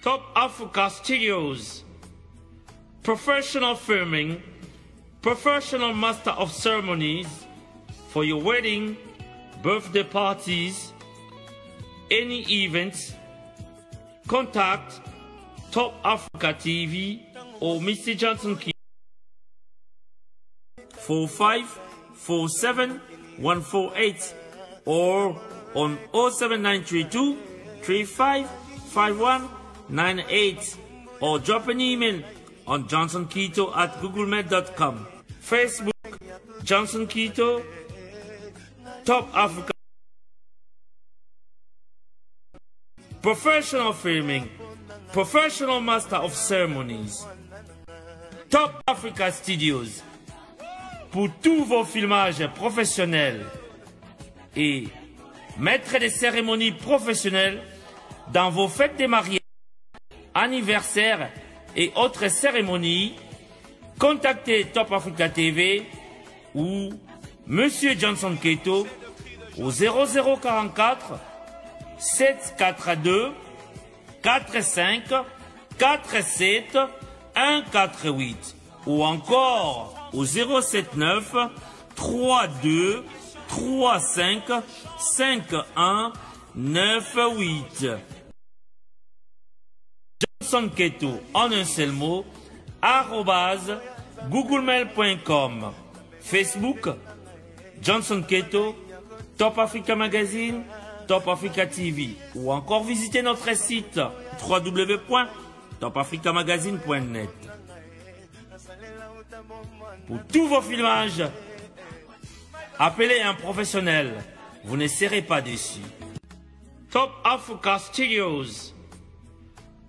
Top Africa Studios. Professional filming, professional master of ceremonies for your wedding, birthday parties, any events. Contact Top Africa TV or Mr. Johnson Key 4547-148 or on 07932 355198 or drop an email on johnsonketo@googlemail.com. Facebook Johnson Keto, Top Africa. Professional filming, professional master of ceremonies. Top Africa Studios. Pour tous vos filmages professionnels et maître des cérémonies professionnelles dans vos fêtes de mariage, anniversaires et autres cérémonies, contactez Top Africa TV ou Monsieur Johnson Keto au 0044 742 45 47 148 ou encore au 079 32 35 51 98. Johnson Keto en un seul mot @googlemail.com. Facebook Johnson Keto, Top Africa Magazine, Top Africa TV ou encore visitez notre site www.topafricamagazine.net. Pour tous vos filmages, appelez un professionnel, vous ne serez pas déçus. Top Africa Studios.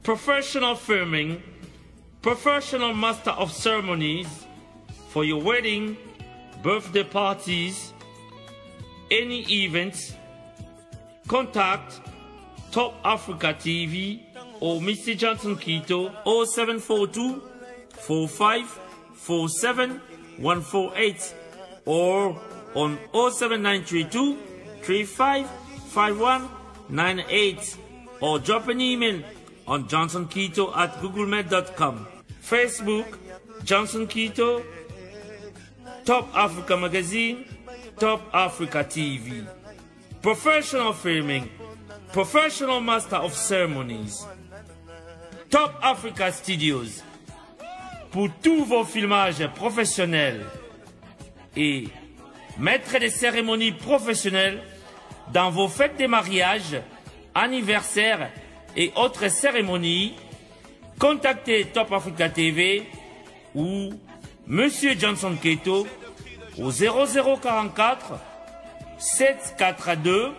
Professional filming, professional master of ceremonies for your wedding, birthday parties, any events. Contact Top Africa TV or Mr. Johnson Keto 0742 4547 148 or on 07932 355198 or drop an email on johnsonketo@googlemail.com. Facebook Johnson Keto, Top Africa Magazine, Top Africa TV. Professional filming, professional master of ceremonies. Top Africa Studios. Pour tous vos filmages professionnels et maître des cérémonies professionnelles dans vos fêtes de mariage, anniversaires et autres cérémonies, contactez Top Africa TV ou Monsieur Johnson Keto au 0044 742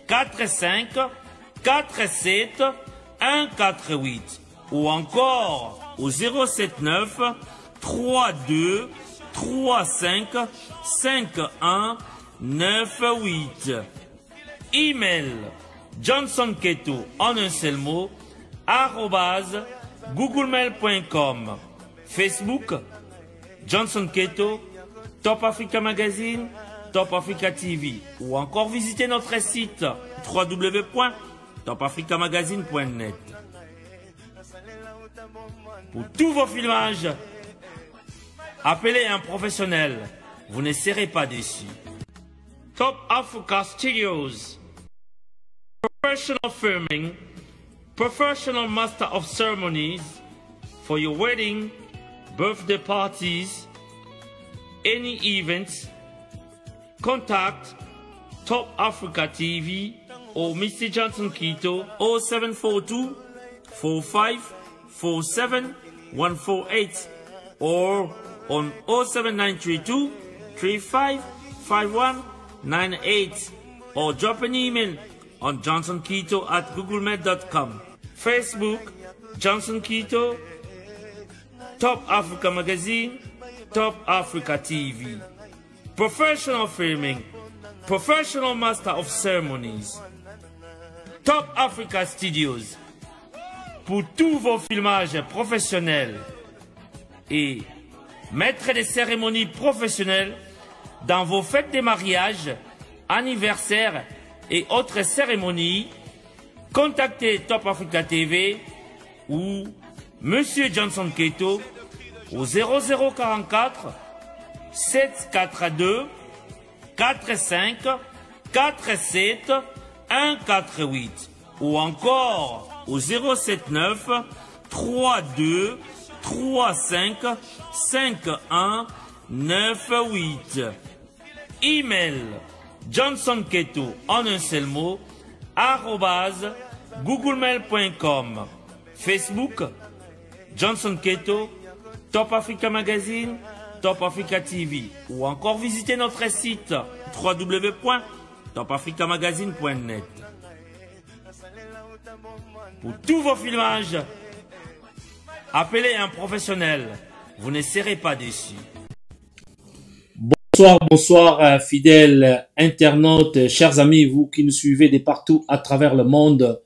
45 47 148 ou encore au 079 32 35 51 98. Email Johnson Keto en un seul mot @googlemail.com. Facebook Johnson Keto, Top Africa Magazine, Top Africa TV ou encore visitez notre site www.topafricamagazine.net. Pour tous vos filmages, appelez un professionnel, vous ne serez pas déçus. Top Africa Studios. Professional filming, professional master of ceremonies for your wedding, birthday parties, any events. Contact Top Africa TV or Mr. Johnson Keto 0742 4547 148 or on 07932 355198 or drop an email on johnsonketo@googlemail.com. Facebook Johnson Keto, Top Africa Magazine, Top Africa TV. Professional filming, professional master of ceremonies. Top Africa Studios. Pour tous vos filmages professionnels et maître des cérémonies professionnelles dans vos fêtes de mariage, anniversaires et autres cérémonies, contactez Top Africa TV ou Monsieur Johnson Keto au 0044 742 45 47 148 ou encore au 079 32 35 51 98. Email Johnson Keto en un seul mot @googlemail.com. Facebook Johnson Keto, Top Africa Magazine, Top Africa TV ou encore visitez notre site www.topafricamagazine.net. Pour tous vos filmages, appelez un professionnel, vous ne serez pas déçus. Bonsoir, bonsoir, fidèles internautes, chers amis, vous qui nous suivez de partout à travers le monde.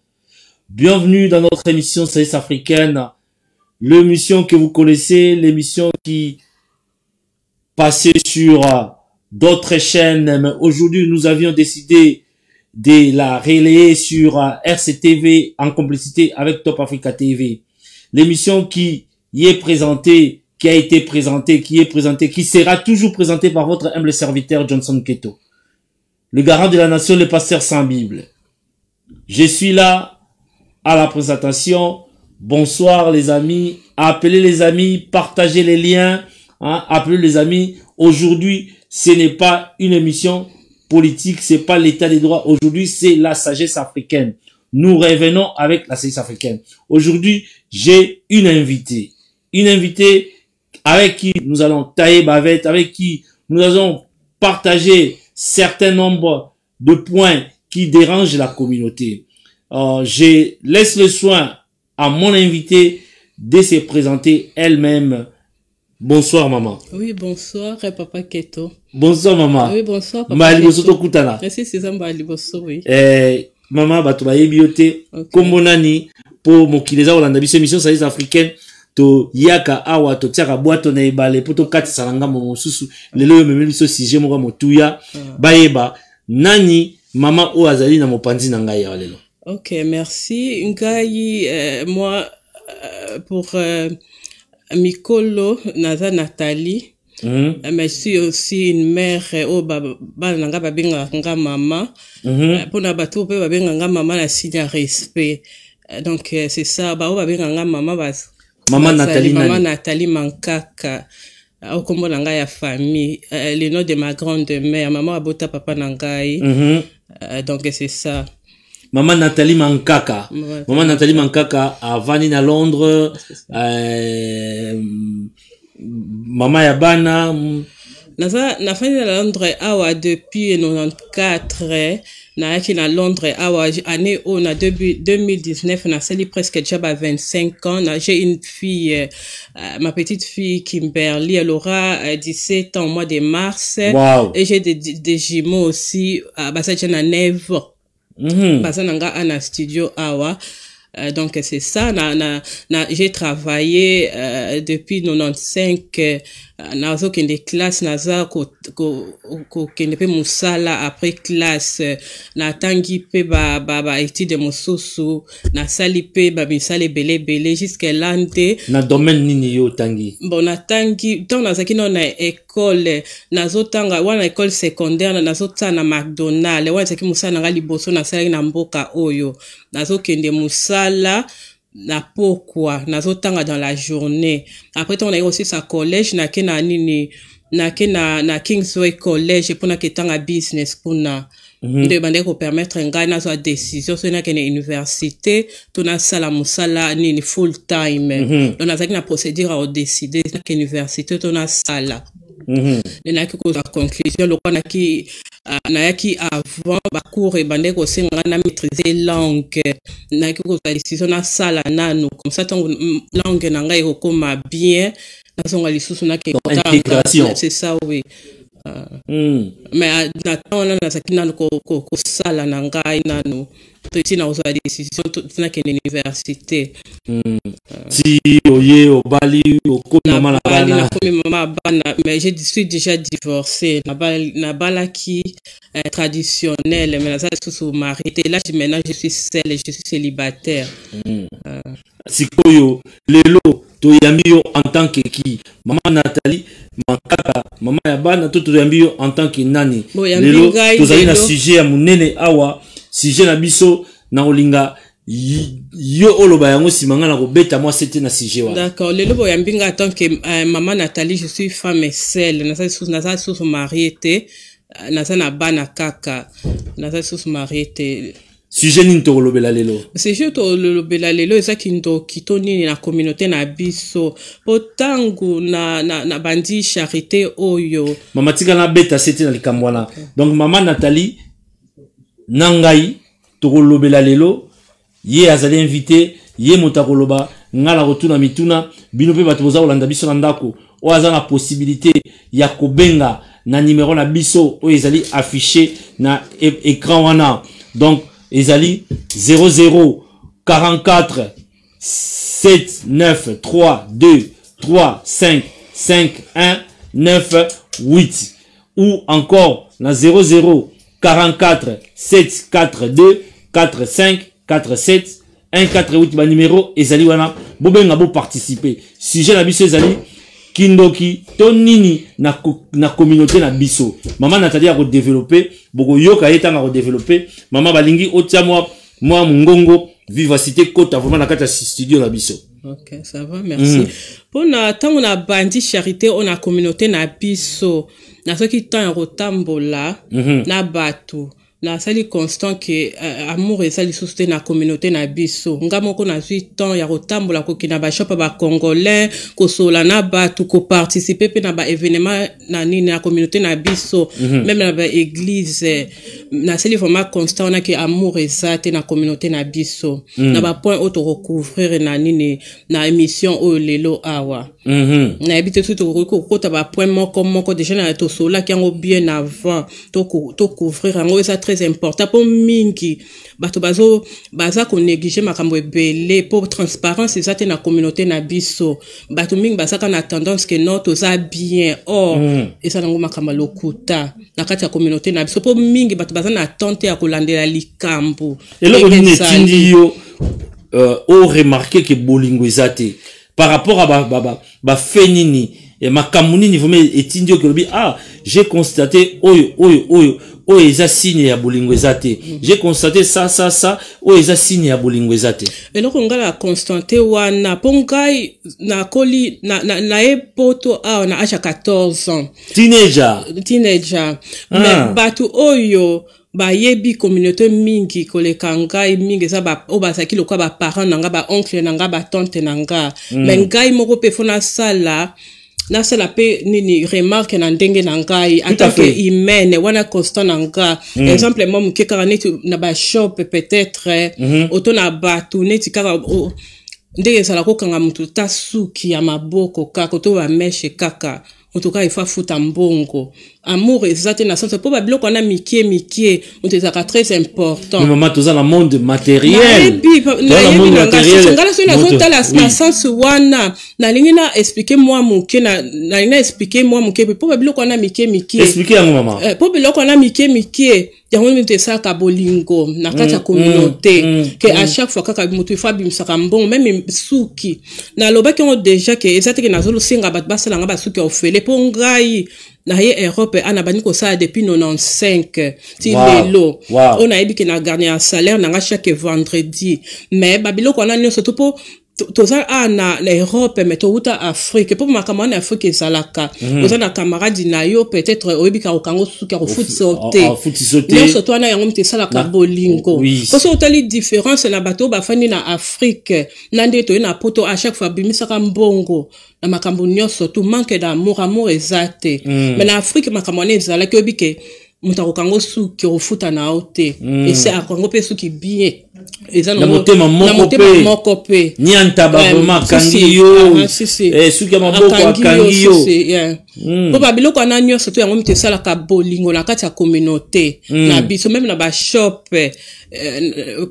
Bienvenue dans notre émission Sagesse africaine, l'émission que vous connaissez, l'émission qui passait sur d'autres chaînes, mais aujourd'hui nous avions décidé de la relayer sur RCTV en complicité avec Top Africa TV. L'émission qui y est présentée, qui a été présentée, qui sera toujours présentée par votre humble serviteur Johnson Keto, le garant de la nation, le pasteur sans Bible. Je suis là à la présentation. Bonsoir les amis, appelez les amis, partagez les liens, hein, appelez les amis. Aujourd'hui, ce n'est pas une émission politique, c'est pas l'état des droits. Aujourd'hui, c'est la sagesse africaine. Nous revenons avec la sagesse africaine. Aujourd'hui, j'ai une invitée avec qui nous allons tailler bavette, avec qui nous allons partager certains nombres de points qui dérangent la communauté. Je laisse le soin à mon invité de se présenter elle-même. Bonsoir maman. Oui, bonsoir Papa Keto. Bonsoir maman. Oui, bonsoir Papa Mali Keto. Bosoto Kutana. Merci c'est Mali Boso, oui. Maman batuba yebiote kombonani po mokileza olanda biso émission Sagesse africaine to yaka awa to tiaka boato na ebale poto kati salanga mosusu lelo memeli biso sujet moko motuya bayeba nani mama o azali na mopanzi na ngai ya lelo. Ok, merci. Ngai, moi, pour Mikolo, Naza Nathalie, mais je suis aussi une mère au Bananga Babinga Maman. Pour Nabatou, Babinga Maman, la signe respect. Donc, c'est ça, Babinga Maman, Maman Nathalie. Maman Nathalie Mankaka. Au Kombo Nanga famille, le nom de ma grande-mère, Maman Abota Papa Nangai. Donc, c'est ça. Maman Nathalie Mankaka. Ouais, Maman Nathalie Mankaka à Vanine à Londres. Maman Yabana. Na fani à Londres awa depuis 94 na qui na Londres awa année on a 2019 na sali presque déjà 25 ans. J'ai une fille, ma petite fille Kimberly, elle aura 17 ans au mois de mars. Wow. Et j'ai des jumeaux aussi à Basajana Neve. Basananga ana studio awa. Donc c'est ça, j'ai travaillé depuis 95 nazo kende classe naza ko kende pe musala après classe na tangi pe ba étude mususu na sali pe ba misale belé jusqu'à l'année na domaine nini yo tangi bon na tangi donc nazaki na école nazo tanga wana école secondaire nazo tsana McDonald wana zaki musala nga liboso na sali na mboka oyo nazo kende musala na pourquoi nazotanga dans la journée après on a aussi sa collège na nini na Kingsway College pour na ketanga business kuna de bande ko permettre ngai na so décision so na kene université to na sala musala nini full time donc nazaki na procédure à décider na université to na sala na ki ko conclusion lo kana ki na yaki avant ba cours et bande ko senga na maîtriser langue na ki ko décision na sala nanu comme ça ton langue na ngai ko koma bien na songa lisusu na ke intégration c'est ça oui mais na na saki nanu ko sala na ngai nanu to tina ozo décision to na ke université si oye obali okoma mala bana mama bana mais je suis déjà divorcée na balaki traditionnel mais ça sous marié là maintenant je suis seule je suis célibataire sikoyo lelo to yambi yo en tant que qui maman Nathalie makaka maman ya bana to yambi yo en tant que nani lelo to zali na sujet ya munene awa sujet na biso na olinga yo oloba yango simanga na kobeta moi c'était na sujet wa d'accord lelo bo yambi nga en tant que maman Nathalie je suis femme et seule na ça sous mariée te na ça na bana kaka na ça sous mariée te sujet nini to lobela lelo sujet to lobela lelo eza kindo kitoni na communauté na biso potangu na bandi charité oyo mama tika na beta c'était na likambwana donc maman Nathalie nangai to lobela lelo ye azali invité ye motakoloba ngala rotuna mituna bino pe bato boza olanda biso na ndako o aza na possibilité ya kobenga na numéro na biso o ezali affiché na écran wana donc ezali 00 44 7 9 3 2 3 5 5 1 9 8 ou encore na 00 44 7 4 2 4 5 47 148 ba numéro ezali wana bobenga bo participer sujet na biso ezali kindoki to nini na communauté na biso maman Nathalie a redévelopper boko yoka etanga redévelopper maman balingi otia moi mungongo vivacité kota vraiment na kata studio na biso. OK, ça va, merci. Pona tango na bandi charité on a communauté na biso na soki tan rotambola na bato na sali constant que amour et sali susté na communauté na biso ngamo ko na 8 ans ya rotambola ko kina ba shop ba congolais ko sola na batu ko participer pe na ba événement na nini na communauté na biso même na ba église na sali vraiment constant na que amour et sate na communauté na biso na ba point auto recouvrir na nini na émission o lelo awa na habité tout ko ta ba point moko déjà na to sola ki ngo bien avant to couvrir ngo ça très important pour mingi bato baza ko négliger makambo ebele pour transparence ezate na communauté na biso bato mingi baza kana tendance que non to za bien or esa nango makambo lokuta na kati ya communauté na biso pour mingi bato baza na attente ya kolandela likambo eloko nini tindi yo o remarquer que bolingo ezate par rapport à ba fénini et makambo nini vous me etindi yo que j'ai constaté oyo eza signe ya bolingo ezate j'ai constaté ça eza signe ya bolingo ezate eloko ngala constaté wana pongai na koli na epoto a na acha 14 ans teenager mais batu oyo ba yebi communauté mingi koleka ngai mingi za ba obasaki lokwa ba parents nanga ba oncle nanga ba tante nanga mais ngai moko pe fona sala na sala pe nini remarque na ndenge na ngai en tant que humaine wana constant na nga exemple moi muke kaka neti na ba shop peut-être auto na batu neti kaka ndenge sala ko kanga mutu tasuki ya maboko kaka to ba meshe kaka en tout cas il faut foutre mbongo amour ezate na sens pour ba biloko na mikie utezaka très important maman toza na monde matériel na monde matériel ngala so na zota la sens wana na lingi na expliquer moi muke na expliquer moi muke pour ba biloko na mikie expliquer yango maman pour biloko na mikie yango nte saka bolingo na kati ya communauté que à chaque fois kaka mutu fa bimsaka mbongo même suki na lobaki on déjà que ezate que nazolo singa bat basala nga basuki ofele po ngai na ye Europe ana bani ko ça depuis 95 ti lelo on a ebi que na garder un salaire na chaque vendredi mais babilo ko na nyo surtout po toza na Europe mais to uta Afrique pour makamana Afrique ezalaka toza na camarade na yo peut-être oyebika okango suka ko foot sauter mais surtout na yango mtesala ka bolingo parce que tali différence na bato ba fani na Afrique na ndeto na poto à chaque fois bimisaka mbongo na makambo nyonso tout manque d'amour ezate mais na Afrique makamana ezalaka oyebike mutako kango suki ofuta na ote et c'est à kango pe suki bien na motema moko pe nyanta baboma kangiyo suki ya maboko akangiyo po babiloko na nyonso to yango mtesala ka bolingo na kati ya communauté na biso même na ba shop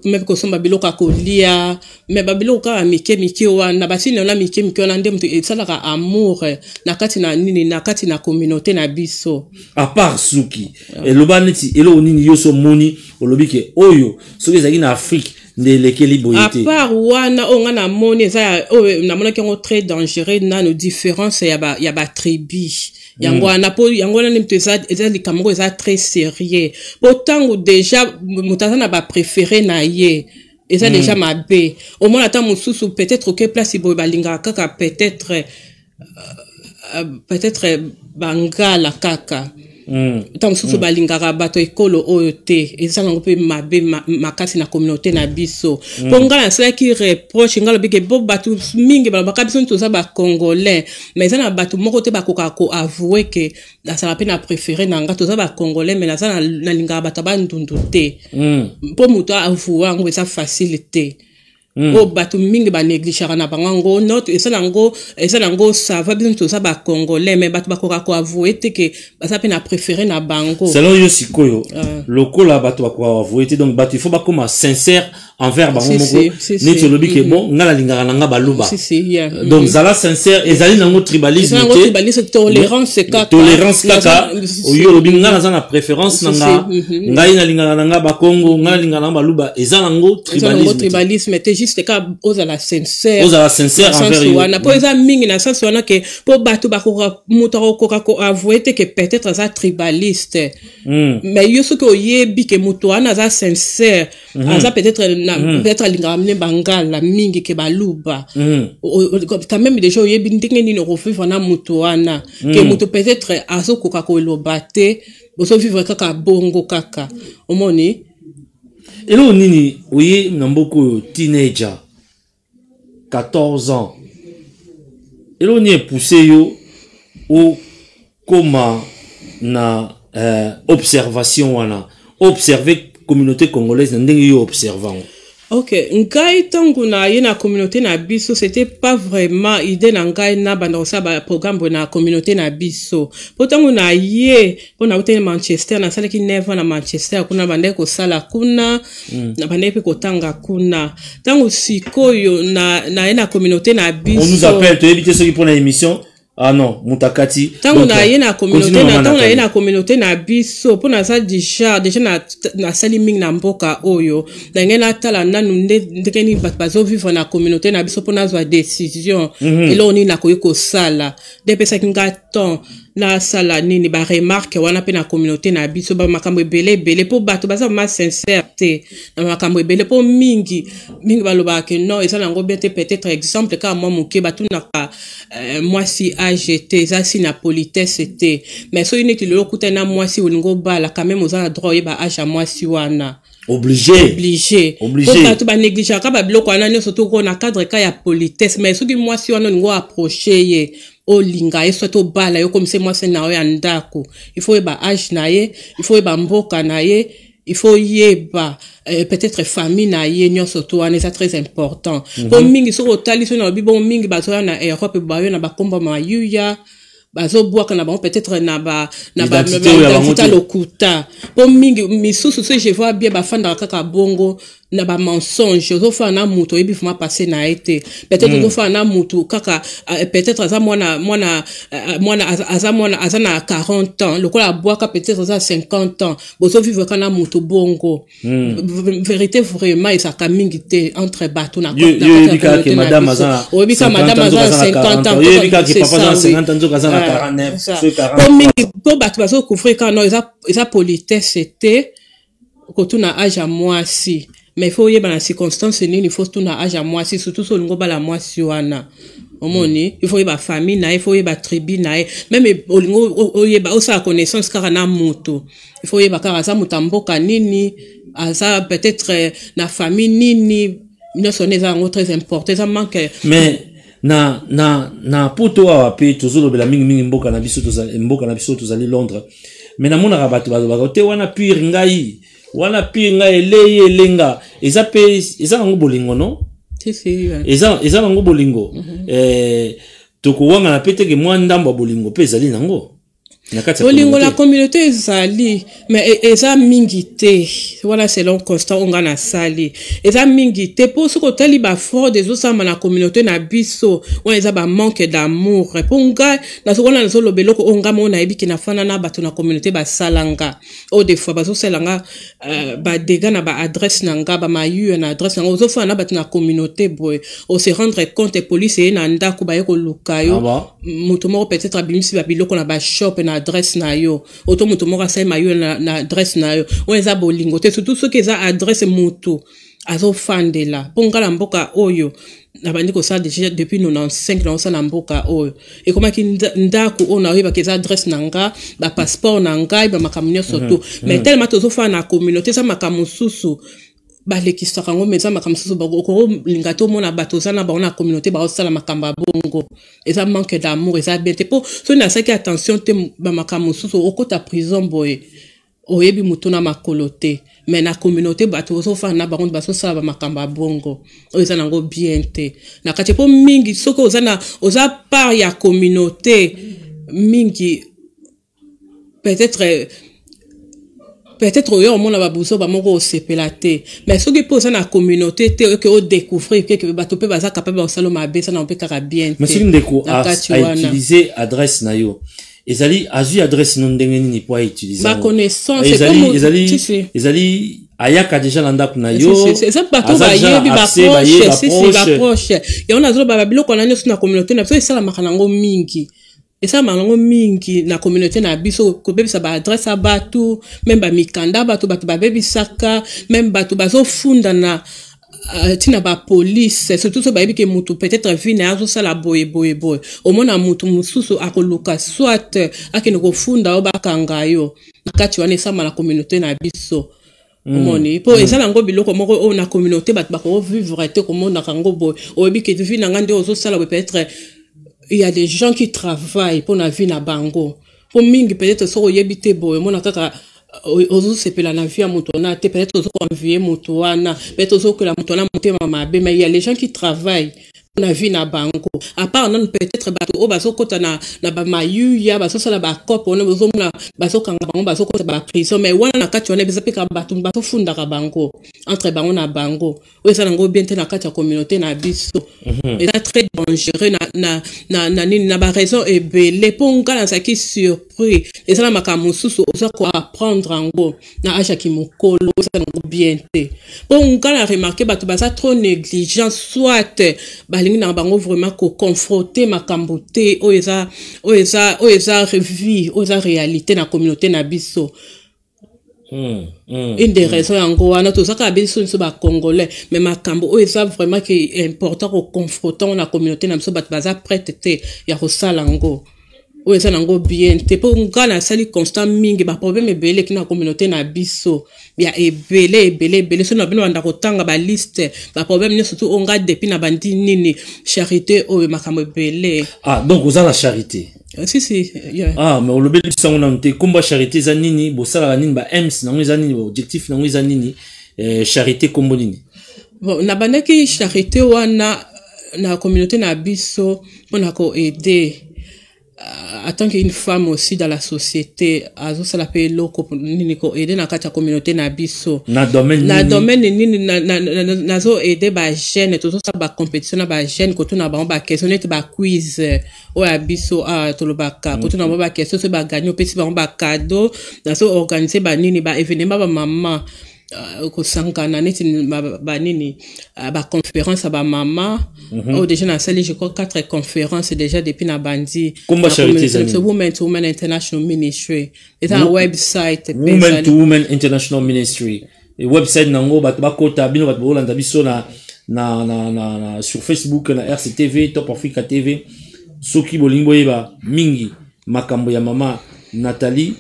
même ko somba biloko kolia mais babiloko ka mike wana basine na mike wana nde mtu esala ka amour na kati na nini na kati na communauté na biso à part suki eloba neti elo nini yo so moni olobike oyo soki ezaki na Afrique lekeli boyete. À part wana on a moni ça na mona qui est très dangereux na nos différences ya ba tribu. Yango na po yango na nimte ça les Cameroun ça très sérieux. Pourtant déjà mutaza na ba préféré na ye. Et ça déjà ma bé. Au moins attend mususu peut-être que place ibo balinga kaka peut-être bangala kaka. Tant que balingara bato ekolo oyote eza nango pe mabe makasi na communauté na biso pongala cela qui reproche ngalo bike bo bato mingi ba biso toza ba congolais mais eza na bato moko te bakoka ko avouer que la ça peine à préférer nanga toza ba congolais mais na lingara bato ba ndundu te po muto avouer ngo eza facilité. O bato mingi ba négliger na bango note esa nango ça va bien tout ça ba congolais mais bato bakoka ko avouer te que ça peine à préférer na bango selon yo sikoyo lokola bato bakoka avouer te donc bato il faut ba comme sincère envers bango moko neto lobi ke bon ngala lingara nanga baluba donc zala sincère ezali nango tribalisme tolérance kaka oyo lobi ngala za na préférence nanga ngai na lingara nanga ba Congo ngala lingara nanga baluba ezala nango tribalisme te juste ka ozala sincère envers yo na po eza mingi na sens wana ke po bato bakoka muto koka ko avouer te que peut-être za tribaliste mais yo ce que oyebi ke muto wana za sincère aza peut-être lingara mne bangala mingi ke baluba quand même déjà oyebi ndenge nini revivre na muto wana ke muto peut-être azo koka ko lobate boso vivre kaka bongo kaka omoni. Elo nini oye namboko teenager 14 ans elo ni poussé yo au koma na observation wana observer communauté congolaise ndenge yo observant. Ok, ngai tangu na ye na communauté na biso c'était pas vraiment idée na ngai na banda sa ba programme na communauté na biso. Potangu na ye pona utene Manchester na sala ki never na Manchester kuna bande ko sala kuna na bande pe ko tanga kuna. Tangu sikoyo na ye na communauté na biso. On nous appelle to éviter ceux qui prennent l'émission. Ah non, mutakati. Tangu na ye na communauté na biso pona sa déjà na sali ming na mboka oyo na ngena tala nanu ndekeni bazo vivre na communauté na biso pona zwa décision elo ni na ko sala depesa kinga ton na sala nini ba remarque wana pe na communauté na biso ba makambo belé po bato baza ma sincérité na makambo belé po mingi baloba ke non eza nango bete peut-être exemple ka moi muke batu na moi si AGT ça si na politesse était mais so ineti le kuta na moi si olingo bala quand même oza na droit ba age moi si wana obligé pour tu ba négliger ka ba biloko wana nyo surtout ko na cadre ka ya politesse mais so ki moi si wana ngo approcher ye o linga et soit au bala yo comme c'est moi c'est na yo ndako il faut ba âge na ye il faut ba mboka na ye il faut yeba peut-être famille na ye nyo surtout ane c'est très important comme mingi so otali so na bibo mingi bazo na Europe ba yo na ba komba mayuya bazo boaka na ba peut-être na ba lokuta pour mingi misusu so je vois bien ba fanda kaka bongo na ba mensonge zo fa na muto ebi fuma passer na été peut-être zo fa na muto kaka peut-être aza mwana aza na 40 ans le kola boaka peut-être aza 50 ans bozo vivre kana muto bongo vérité vraiment et ça kamingi te entre bato na que madame aza 50 ans que papa aza 50 ans aza na 49 pour mingi pour bato bazo couvrir quand eza politesse c'était kotuna âge à moi si mais il faut y avoir la circonstance il faut tout na âge à moi si surtout sur le bala moi si wana omoni il faut y avoir famille na il faut y avoir tribu na même olingo y avoir aussi la connaissance car na moto il faut y avoir car ça mutamboka nini ça peut-être na famille nini ne sonne ça très important ça manque mais na poto wa pe tozolo bela mingi mboka na biso tozali Londres mais na mona rabatu ba te wana pire ngai wana pinga elenga eza nango bolingo no si eza nango bolingo toko wanga na pete ke mwa ndamba bolingo pe ezali nango Olingo la communauté ezali mais eza mingi te voilà selon constat onga na sali eza mingi te po soko tali ba fort des autres na communauté na biso on eza ba manque d'amour ponga na soko na zo lobeloko onga mona ebi kina fana na bato na communauté ba salanga o des fois bazo selanga ba dégâts na ba adresse nanga ba mayu na adresse nanga ozo fana bato na communauté boy o se rendre compte police e na ndako ba yeko lukayo muto moko peut-être abimisi ba biloko na ba shop na adresse na yo auto muto moko asai mayo na adresse na yo on eza bolingo te surtout ceux qui eza adresse muto azo fandela ponga la mboka oyo na bandi ko ça déjà depuis 95 na osala mboka oyo et comment ki ndako ona oyo ba keza adresse nanga ba passeport nanga ba makamnyo surtout mais tellement tozo fa na communauté ça makamususu balekisa kango meza makamsusu bakoko lingato mona bato zana ba na communauté ba osala makamba bongo eza manque d'amour eza bien te po so na saki attention te ba makamsusu okota prison boy oyebi mutuna makolote mais na communauté bato ozo fa na bango baso sala ba makamba bongo eza nango bien te na kati po mingi soko ozana oza part ya communauté mingi peut-être oyo omona babuso ba moko osepelate mais soki posa na communauté te que o découvrir que bato pe baza capable osalo mabe ça na pe kaka bien mais si ndeko a utiliser adresse na yo ezali azu adresse non ndenge nini po utiliser ba connaissance ezali ayaka déjà na ndako na yo c'est bato ba yebi ba proche et on a zo ba biloko na nyoso na communauté na so sala makanango mingi et ça malango mingi na communauté na biso ko bebisa ba adresse abatu même ba mikanda batu ba bebisaka même batu bazo funda na tina ba police surtout so ba yebi ke mutu peut-être vine azo sala boye au mona mutu mususu akoluka soit akene ko funda o bakanga yo nakati wana sama na communauté na biso moni po ezala ngo biloko moko o na communauté batu ba ko vivre te ko mona kango boy o yebi ke vine ngande ozo sala peut-être il y a des gens qui travaillent pour la vie na bango pour mingi peut-être so yebite boy mona kaka ozo sepela na vie mutona te peut-être ozo convier mutwana peut-être ozo que la mutona mutema mabe mais il y a les gens qui travaillent na vie na bango à part non peut-être bato o baso kota na ba mayu ya baso sala ba cop on ozo na baso kanga bango baso kota ba prison mais wana na kati on ebisa peka bato bato funda ka bango entre bango na bango o sala ngo bien te na kati ya communauté na biso et ça très dangereux na ba raison et belé ponga na saki surpris et ça makamususu oza ko apprendre ngo na acha ki mokolo ça ngo bien te ponga na remarquer bato basa trop négligent soit balingi na bango vraiment ko confronter makambo te o eza vie o eza réalité na communauté na biso une des raisons yango wana tozaka biso nso ba congolais mais makambo o eza vraiment que important ko confronter na communauté na biso bato baza prête te ya ko sala ngo o eza nango bien te po ngana sali constant mingi ba problème ebele ki na communauté na biso ya ebele so na bino banda kotanga ba liste ba problème surtout onga depuis na bandi nini charité o makambo ebele donc oza la charité si yeah. Mais on le bel sango na nte komba charité za nini bo sala nini ba ems na ngeza nini objectif na ngeza nini charité kombo nini bon na bandaki charité wana na communauté na biso pona ko aider en tant qu'une femme aussi dans la société azo sala pe loko nini ko aider na kati ya communauté na biso na domaine nini na zo aider ba jeune to so ba compétition na ba jeune ko tuna ba questionner ba quiz o ya biso to lo ba ka ko tuna ba question so ba gagner pe si ba cadeau na so organiser ba nini ba événement ba maman ko sangana neti ba nini ba conférence ba maman déjà na salle je crois 4 conférences déjà depuis na bandi comme charité zani Women to Women International Ministry c'est un website Women to Women International Ministry et website nango bato bakota bino bato bolanda biso na sur Facebook na RCTV Top Africa TV soki bolingo yeba mingi makambo ya mama Nathalie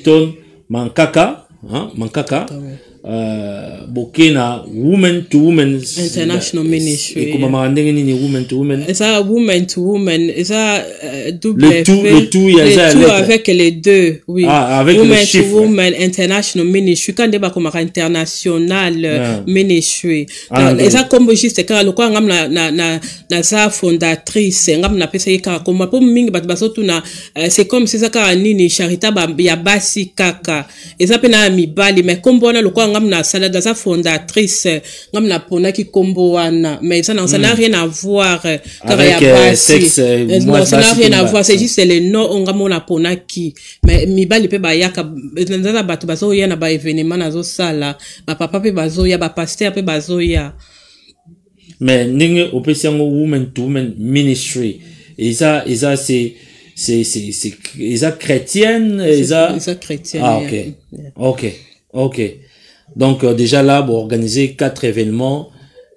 Ton Mankaka bokena woman to woman international ministry comme marandenge ni woman to woman ça woman to woman ça le tout il y a avec les deux oui avec woman le chiffre to woman international ministry quand débat comme international ministry ça comme juste quand le quoi ngam na sa fondatrice ngam na pesa ka comme pour mingi bat basotu na c'est comme c'est ça ka nini charitable ya basi kaka et ça pena mibali mais comme bona le quoi ngam na sala da sa fondatrice ngam na pona ki kombo wana mais ça n'a rien à voir avec sexe non ça n'a rien à voir c'est juste le nom ngam na pona ki mais mibali pe ba yaka nza batu bazo ya na ba événement na zo sala ba papa pe bazo ya ba pasteur pe bazo ya mais ninge opesiango woman to woman ministry et ça c'est chrétienne c'est chrétienne ok donc déjà là pour organiser 4 événements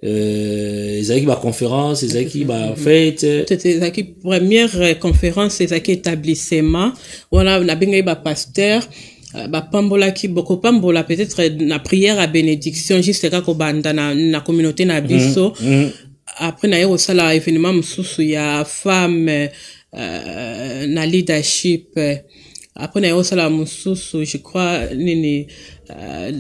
ils avaient ba conférence ils avaient ba fête c'était qui première conférence c'est qui établissement on a bien ba pasteur ba pambola ki boko pambola peut-être na prière à bénédiction juste ka ko banda na communauté na biso après na yo sala événement mususu ya femme na leadership après na yo sala mususu je crois nini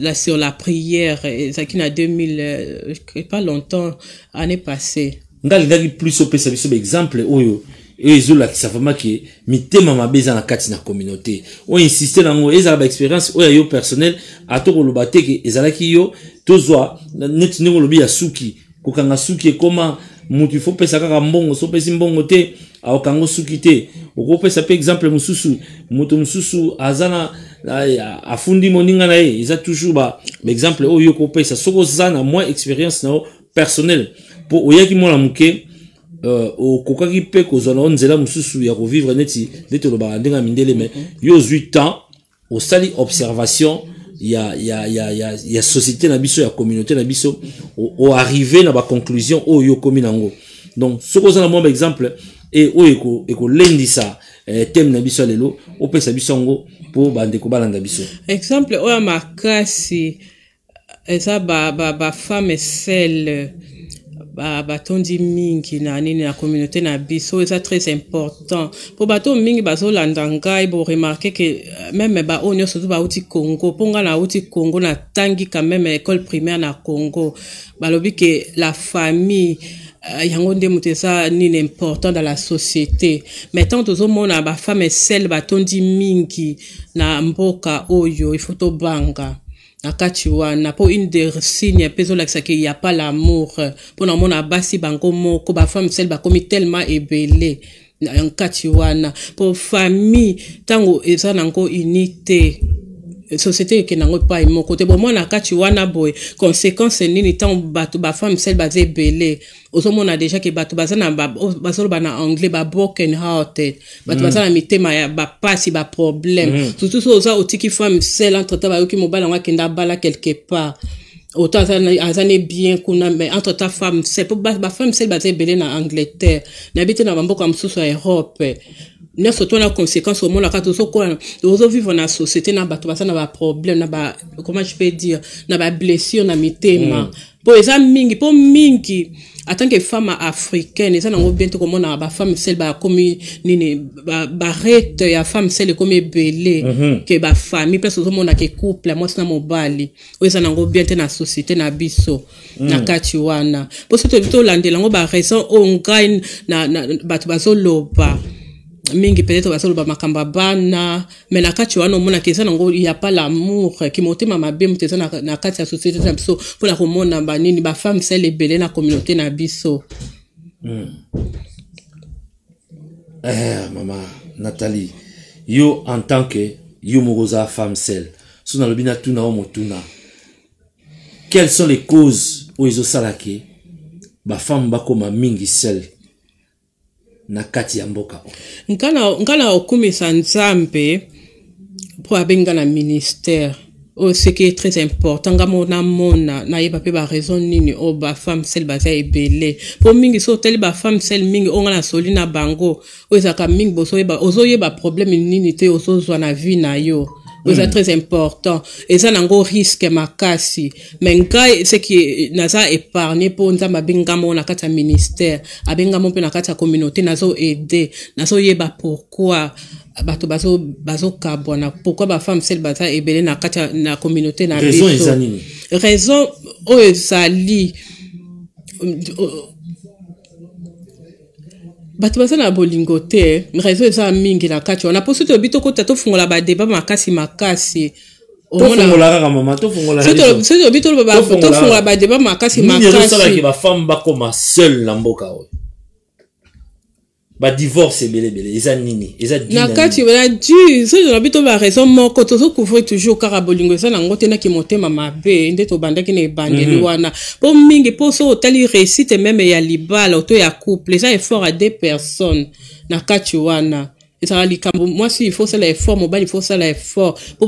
là sur la prière ça qui na 2000 pas longtemps année passée ngali plus opesa biso exemple oyo ezola ki ça vraiment que mitema mabeza na kati na communauté on insister nango ezala ba expérience oyo yo personnel atoko lobate ke ezala ki yo tozwa net ningo lobi ya suki kokanga suki koma mutu faut pesa kaka mbongo so pesi mbongo te aokango suki te okopesa pe exemple mususu mutu mususu azana afundi moninga na ye eza toujours ba exemple oyo kopesa soko zana moins expérience na personnel pour oyaki mona muke okokaki pe kozana onzela mususu ya kovivre neti ndeto lo ba ndenga mindele mais yo 8 ans au sali observation ya société na biso ya communauté na biso o arriver na ba conclusion oyo komi nango donc soko zana mon exemple et oyo eko lendisa thème na biso lelo opesa biso ngo po bande ko balanda biso exemple oyo makasi eza ba femme seule batondi mingi na nini na communauté na biso c'est très important pour bato mingi bazolanda ngai bo remarquer que même ba onyo surtout ba uti Congo ponga na uti Congo na tangi quand même école primaire na Congo balobi que la famille yango nde mutesa ni important dans la société mais tant aux hommes ba femme seule batondi mingi na mboka oyo il faut to banga nakati wana po une des signes peso la que il y a pas l'amour pour na mona basi bango moko ba femme seule ba komi tellement ebele nakati wana pour famille tango eza nango unité société ke nango pa mo côté bon moi nakati wana boy conséquence nini tango bato ba femme seule ba ebele ozomona déjà ke bato bazana bazolo bana anglais ba broken hearted bato bazana mitema ya ba pasi ba problème surtout so za otiki femme seule entre temps ba yoki mobala ngwa kenda bala quelque part autant azane bien kuna mais entre ta femme c'est pour ba femme seule ba ebele na Angleterre na bité na mboka msusu ya Europe ne surtout la conséquence au monde la carte quoi ozo vivre na société na bato basana ba problème na ba comment je peux dire na ba blessure na mitema po eza mingi po mingi en tant que femme africaine eza nango bientôt comme na ba femme seule ba komi nini ba rete ya femme seule comme belé que ba famille place ozo mona ke couple moi na mobali eza nango bientôt na société na biso na kati wana po surtout to landela ngo ba raison on gagne na bato bazoloba mingi peut-être basolo makamba bana mais na kati wana mona kesa nango il y a pas l'amour qui motema mabe muteza na kati ya société na biso pour la komona ba nini ba femme c'est les belé na communauté na biso maman Nathalie yo en tant que yo mogoza femme seule sous na lobina tuna o motuna quelles sont les causes où ils ont salaki ba femme bakoma mingi seule na kati ya mboka nkana okumisa nzambe pour abenga na ministère ce qui est très important ngamona mona na yeba pe ba raison nini o ba femme seule baza ebele pour mingi so tel ba femme seule mingi onga na soli na bango o ezaka mingi boso yeba ozo yeba problème nini te ozo zwa na vie na yo C'est très important. Et ça, nango risque makasi. Mais ngai, c'est qui, naza épargné pour nzamba bingamo na kata ministère, abingamo pe na kata communauté, nazo aider, nazo yeba pourquoi, bato bazo kabwana, pourquoi ba femme celle bata ebele na kata na communauté na biso. Raison ezanini. Raison, ezali, bato baza na bolingo te réseau eza mingi na kati wana po soki toyebi tokota tofungola badeba makasi tofungola kaka mama tofungola soki toyebi tofungola badeba makasi ezosalaki bafemme bakoma seul na mboka oyo divorce ebelebele eza nini eza na kati wana di soki toyebi to baraison moko tozocouvrir toujours kaka bolingo eza nango te naki motema mabe nde tobandaki na ebandeli wana po mingi po so otali réussite meme ya libala to ya couple eza effort à deux personnes na kati wana ezala likambo mwasi il faut sala effort mobali il faut sala effort po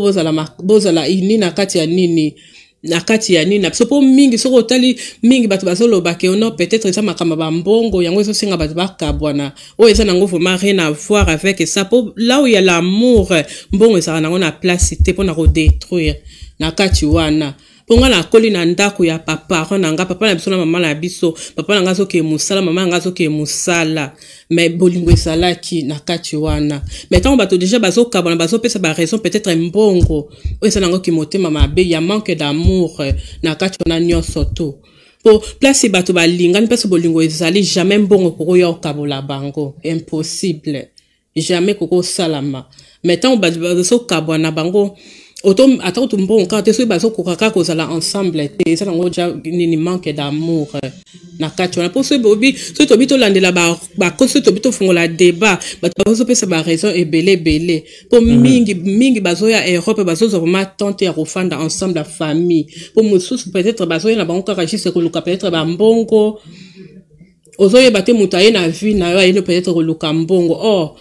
bozala ini na kati ya nini na kati ya nini so po mingi soko otali mingi bato bazoloba ke ono peut-être eza makamba bambongo yango ezosenga bato bakabwana oyo eza nango vraiment rien à voir avec ça po là où il y a l'amour mbongo ezala nango na place te po na kodétruire na kati wana ponga na koli na ndako ya papa nanga papa na biso na mama na biso papa nanga zoke musala mama nanga zoke musala mais bolingo esalaki na kati wana mais tant bato déjà bazokabona bazopesa ba raison peut-être mbongo oyo eza nango ki motema mabe ya manque d'amour na kati wana nyonso to po place bato balingani pesa bolingo ezali jamais mbongo koko ya okabola bango impossible jamais koko salama mais tant bazokabona bango ata utumbongo kaka te soki bazokoka kozala ensemble te eza nango ja nini manque d'amour na kati wana po soki tobi tolandela bakosi soki tobi tofungola débat bato bazopesa baraison ebele po mingi bazoya Europe bazozwa vraiment tente ya kofanda ensemble ya famille po mosusu peut-être bazoya na bango kaka juste koluka peut-être bambongo ozoyeba te moto aye na vie na yo ayeni peut-être koluka mbongo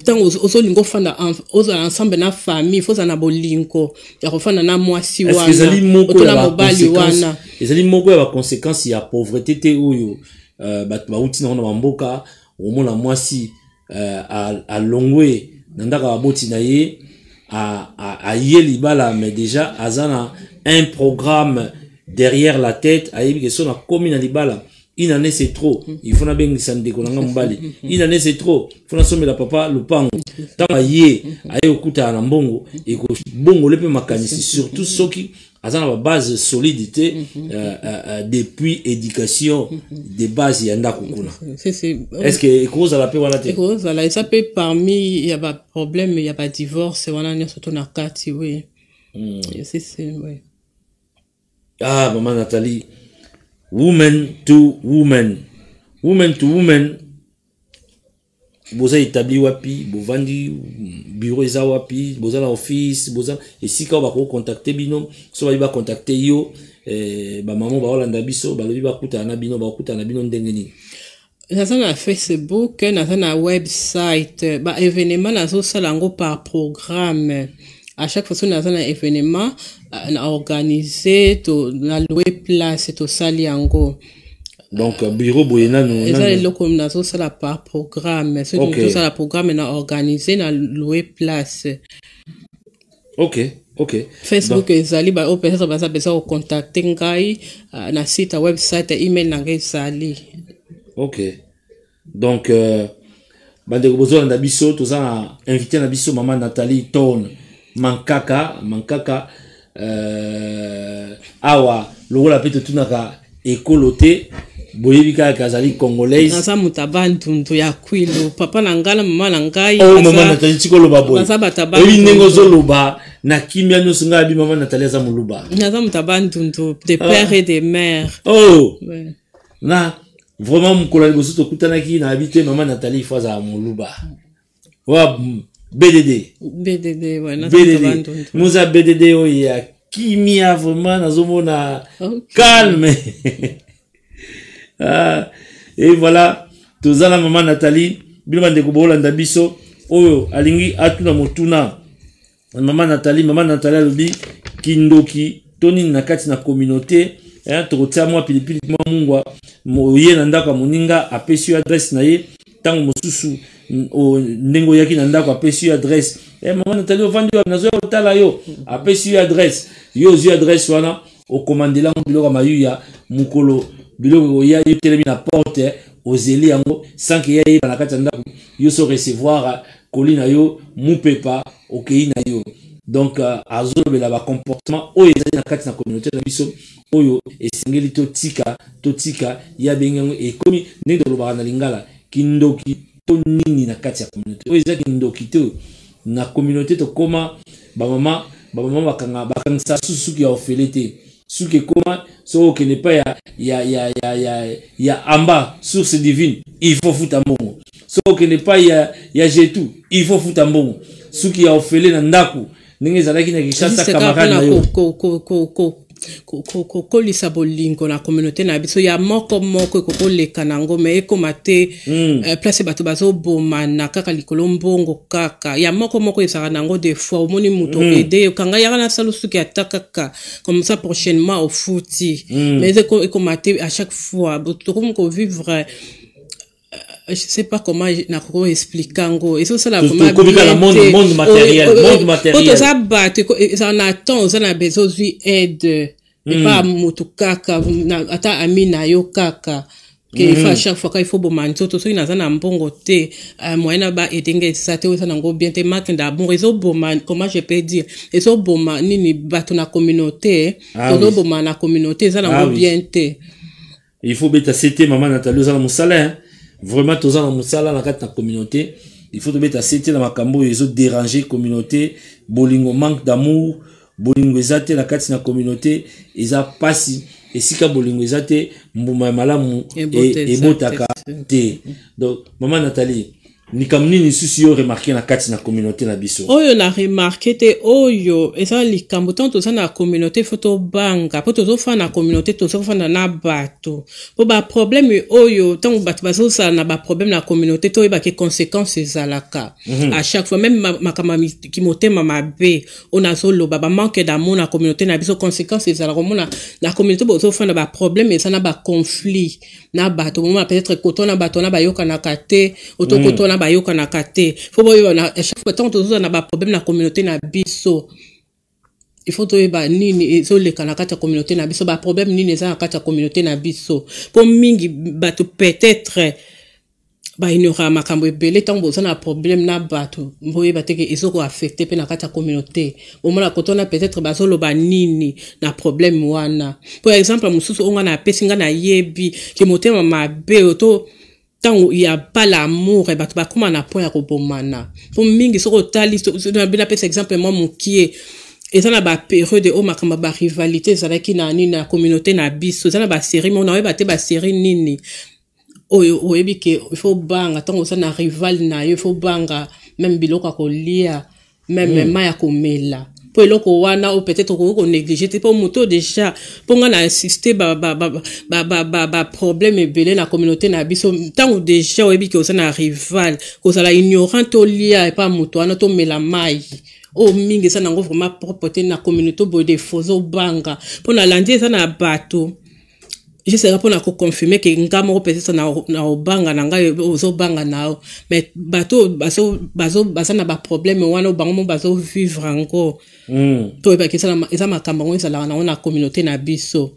tango ozolingo fanda ozala ensemble na famille faut na bolingo ya kofanda na mwasi wana otona mobali wana ezali moko ya ba conséquences ya pauvreté te oyo bato bauti na mboka omona mwasi a longwe ndaka baboti na ye a yeli bala mais déjà azana un programme derrière la tête ayebi que sona komi na libala une année c'est trop il faut na bengi sande konanga mbali une année c'est trop il faut na somela papa lupango tama ye aye okuta na mbongo et ko bongo lepe makanisi surtout soki azana ba base solidité depuis éducation des bases yanda kokuna est-ce que cause la paix wana te cause la ça peut parmi il y a pas problème il y a pas divorce wana ni surtout na kati oui c'est oui maman Nathalie woman to woman boza établi wapi bovandi bureau eza wapi boza na office boza esika ba ko contacter bino so ba contacter yo ba maman ba olanda biso ba lobi ba kuta na bino ndenge nini naza na Facebook naza na website ba événement nazo sala ngo par programme à chaque fois qu'on a un événement organisé na louer place to sali yango donc bureau boyena no ça le comme nazo sala par programme c'est tout ça la programme na organisé na louer place OK Facebook ezali ba peut-être ba besoin de contacter ngai na site website email na ngai sali OK donc bande bozo na biso to za invité na biso maman Nathalie Tone mankaka awa lokola pe tunaka ekolote boyebika kazali congolaise nasa mutabantu ya kwilo papa na ngala mama na ngai mama Nathalie tikoloba boy oyi nengo zoloba na kimia no sunga bi mama Nathalie za muluba nasa mutabantu de père et de mère na vraiment mukola liboso to kutanaki na habité mama Nathalie faza muluba wa BDD ouais BDD Mouza BDD oya kimia vraiment nazomona calme et voilà tozala maman Nathalie biloma ndeko bolanda biso oyo alingi atuna motuna maman Nathalie alobi kindoki toni na kati na communauté tokotia mwa pilipili mwa mungwa moye na ndako moninga apesi adresse na ye tango mosusu ndenge yaki na ndako apesi adresse maman Nathalie ovandi wa nazo otala yo apesi yo adresse yo zui adresse wana o commandela biloko mayu ya mukolo biloko ya yo telemi na porte ozeli yango sans que ya na kati ndako yo so recevoir kolina yo mupepa okei na yo. Donc azolobela ba comportement oyo ezali na kati na communauté na biso oyo esengeli totika ya bengango ekomi ndenge dolobaka na lingala kindoki to nini na kati ya communauté oyo ezali kindoki to na communauté to koma ba mama bakanga suki ya ofélité suki koma so que n'est pas ya amba source divine il faut fouta mbongo so que n'est pas ya jetu il faut fouta mbongo suki ya ofélé na ndaku ndenge zalaki na kishasa camarade na yo kolisa bolingo na communauté na biso ya moko koleka nango me ekomate place bato bazobomana kaka likolo mbongo kaka ya moko ezaka nango des fois omoni muto aider kanga yaka na salu suki atakaka comme ça prochainement au fouti mais ekomate à chaque fois tokomo ko vivre je sais pas comment nakoko expliquer ngo et ça la comment le monde matériel quand ça bat ça on attend on a besoin d'aide et pas mutu kaka ata amina yo kaka que il faut à chaque fois qu'il faut bomani to so ina zana mbongo te moyena ba edenge ça te ça nango bien te makinda bon réseau bomani comment je peux dire réseau bomani ni bato na communauté to bomani na communauté ça nango bien te il faut beta citer maman Nathalie za musala vraiment tous dans musala na kati na communauté il faut beta citer na makambo yezo déranger communauté bolingo manque d'amour bolingo ezate na kati na communauté eza pasi esika bolingo ezate mbuma malamu et botaka te. Donc maman Nathalie ni kamni ni susi yo remarqué na kati na communauté na biso oyo na remarqué te oyo eza likambo tanto za na communauté photo banga poto zo fa na communauté to zo fa na bato po ba problème oyo tango bato bazo sa na ba problème na communauté to ba ke conséquences ezalaka à chaque fois même makama ki motema mabe ona zo lo ba manque d'amour na communauté na biso conséquences ezalaka mona na communauté bozo fa na ba problème eza na ba conflit na bato moma peut-être kotona bato na ba yoka na kate otokotona bayoka na kate faut boyo na chaque fois tant tous na ba problème na communauté na biso il faut to ba nini ezoleka na kata communauté na biso ba problème nini eza na kata communauté na biso pour mingi bato peut-être ba ignora makambo ebele tant boza na problème na bato mboye bateke ezoko affecter pe na kata communauté au moins kotona peut-être bazolo ba nini na problème wana par exemple mususu onga na pesinga na yebi ki motema mabe oto tant il y a pas l'amour et bato ba comment na point ya kobomana pour mingi soko tali na bina par exemple moi mukie eza na ba période de makamba ba rivalité ezalaki na nini na communauté na biso eza na ba série mais on a ba série nini oyebi ke il faut banga tant ça na rival na il faut banga même biloko kolia même maya komela po eloko wana ou peut-être ko négliger te po moto déjà po nga na assister ba problème ebele na communauté na biso tant déjà oyebi ke ça na rival ko ça la ignorant to lia et pas moto wana to mela mai o mingi ça nango vraiment propreté na communauté bo de fozo banga po na landi ça na bato je sais pas na ko confirmer que ngamo peut-être na obanga na ngai ozo banga nao mais bato bazo na ba problème wana bango bazo vivre encore to ba kisa na eza makamba ngo ezala na communauté na biso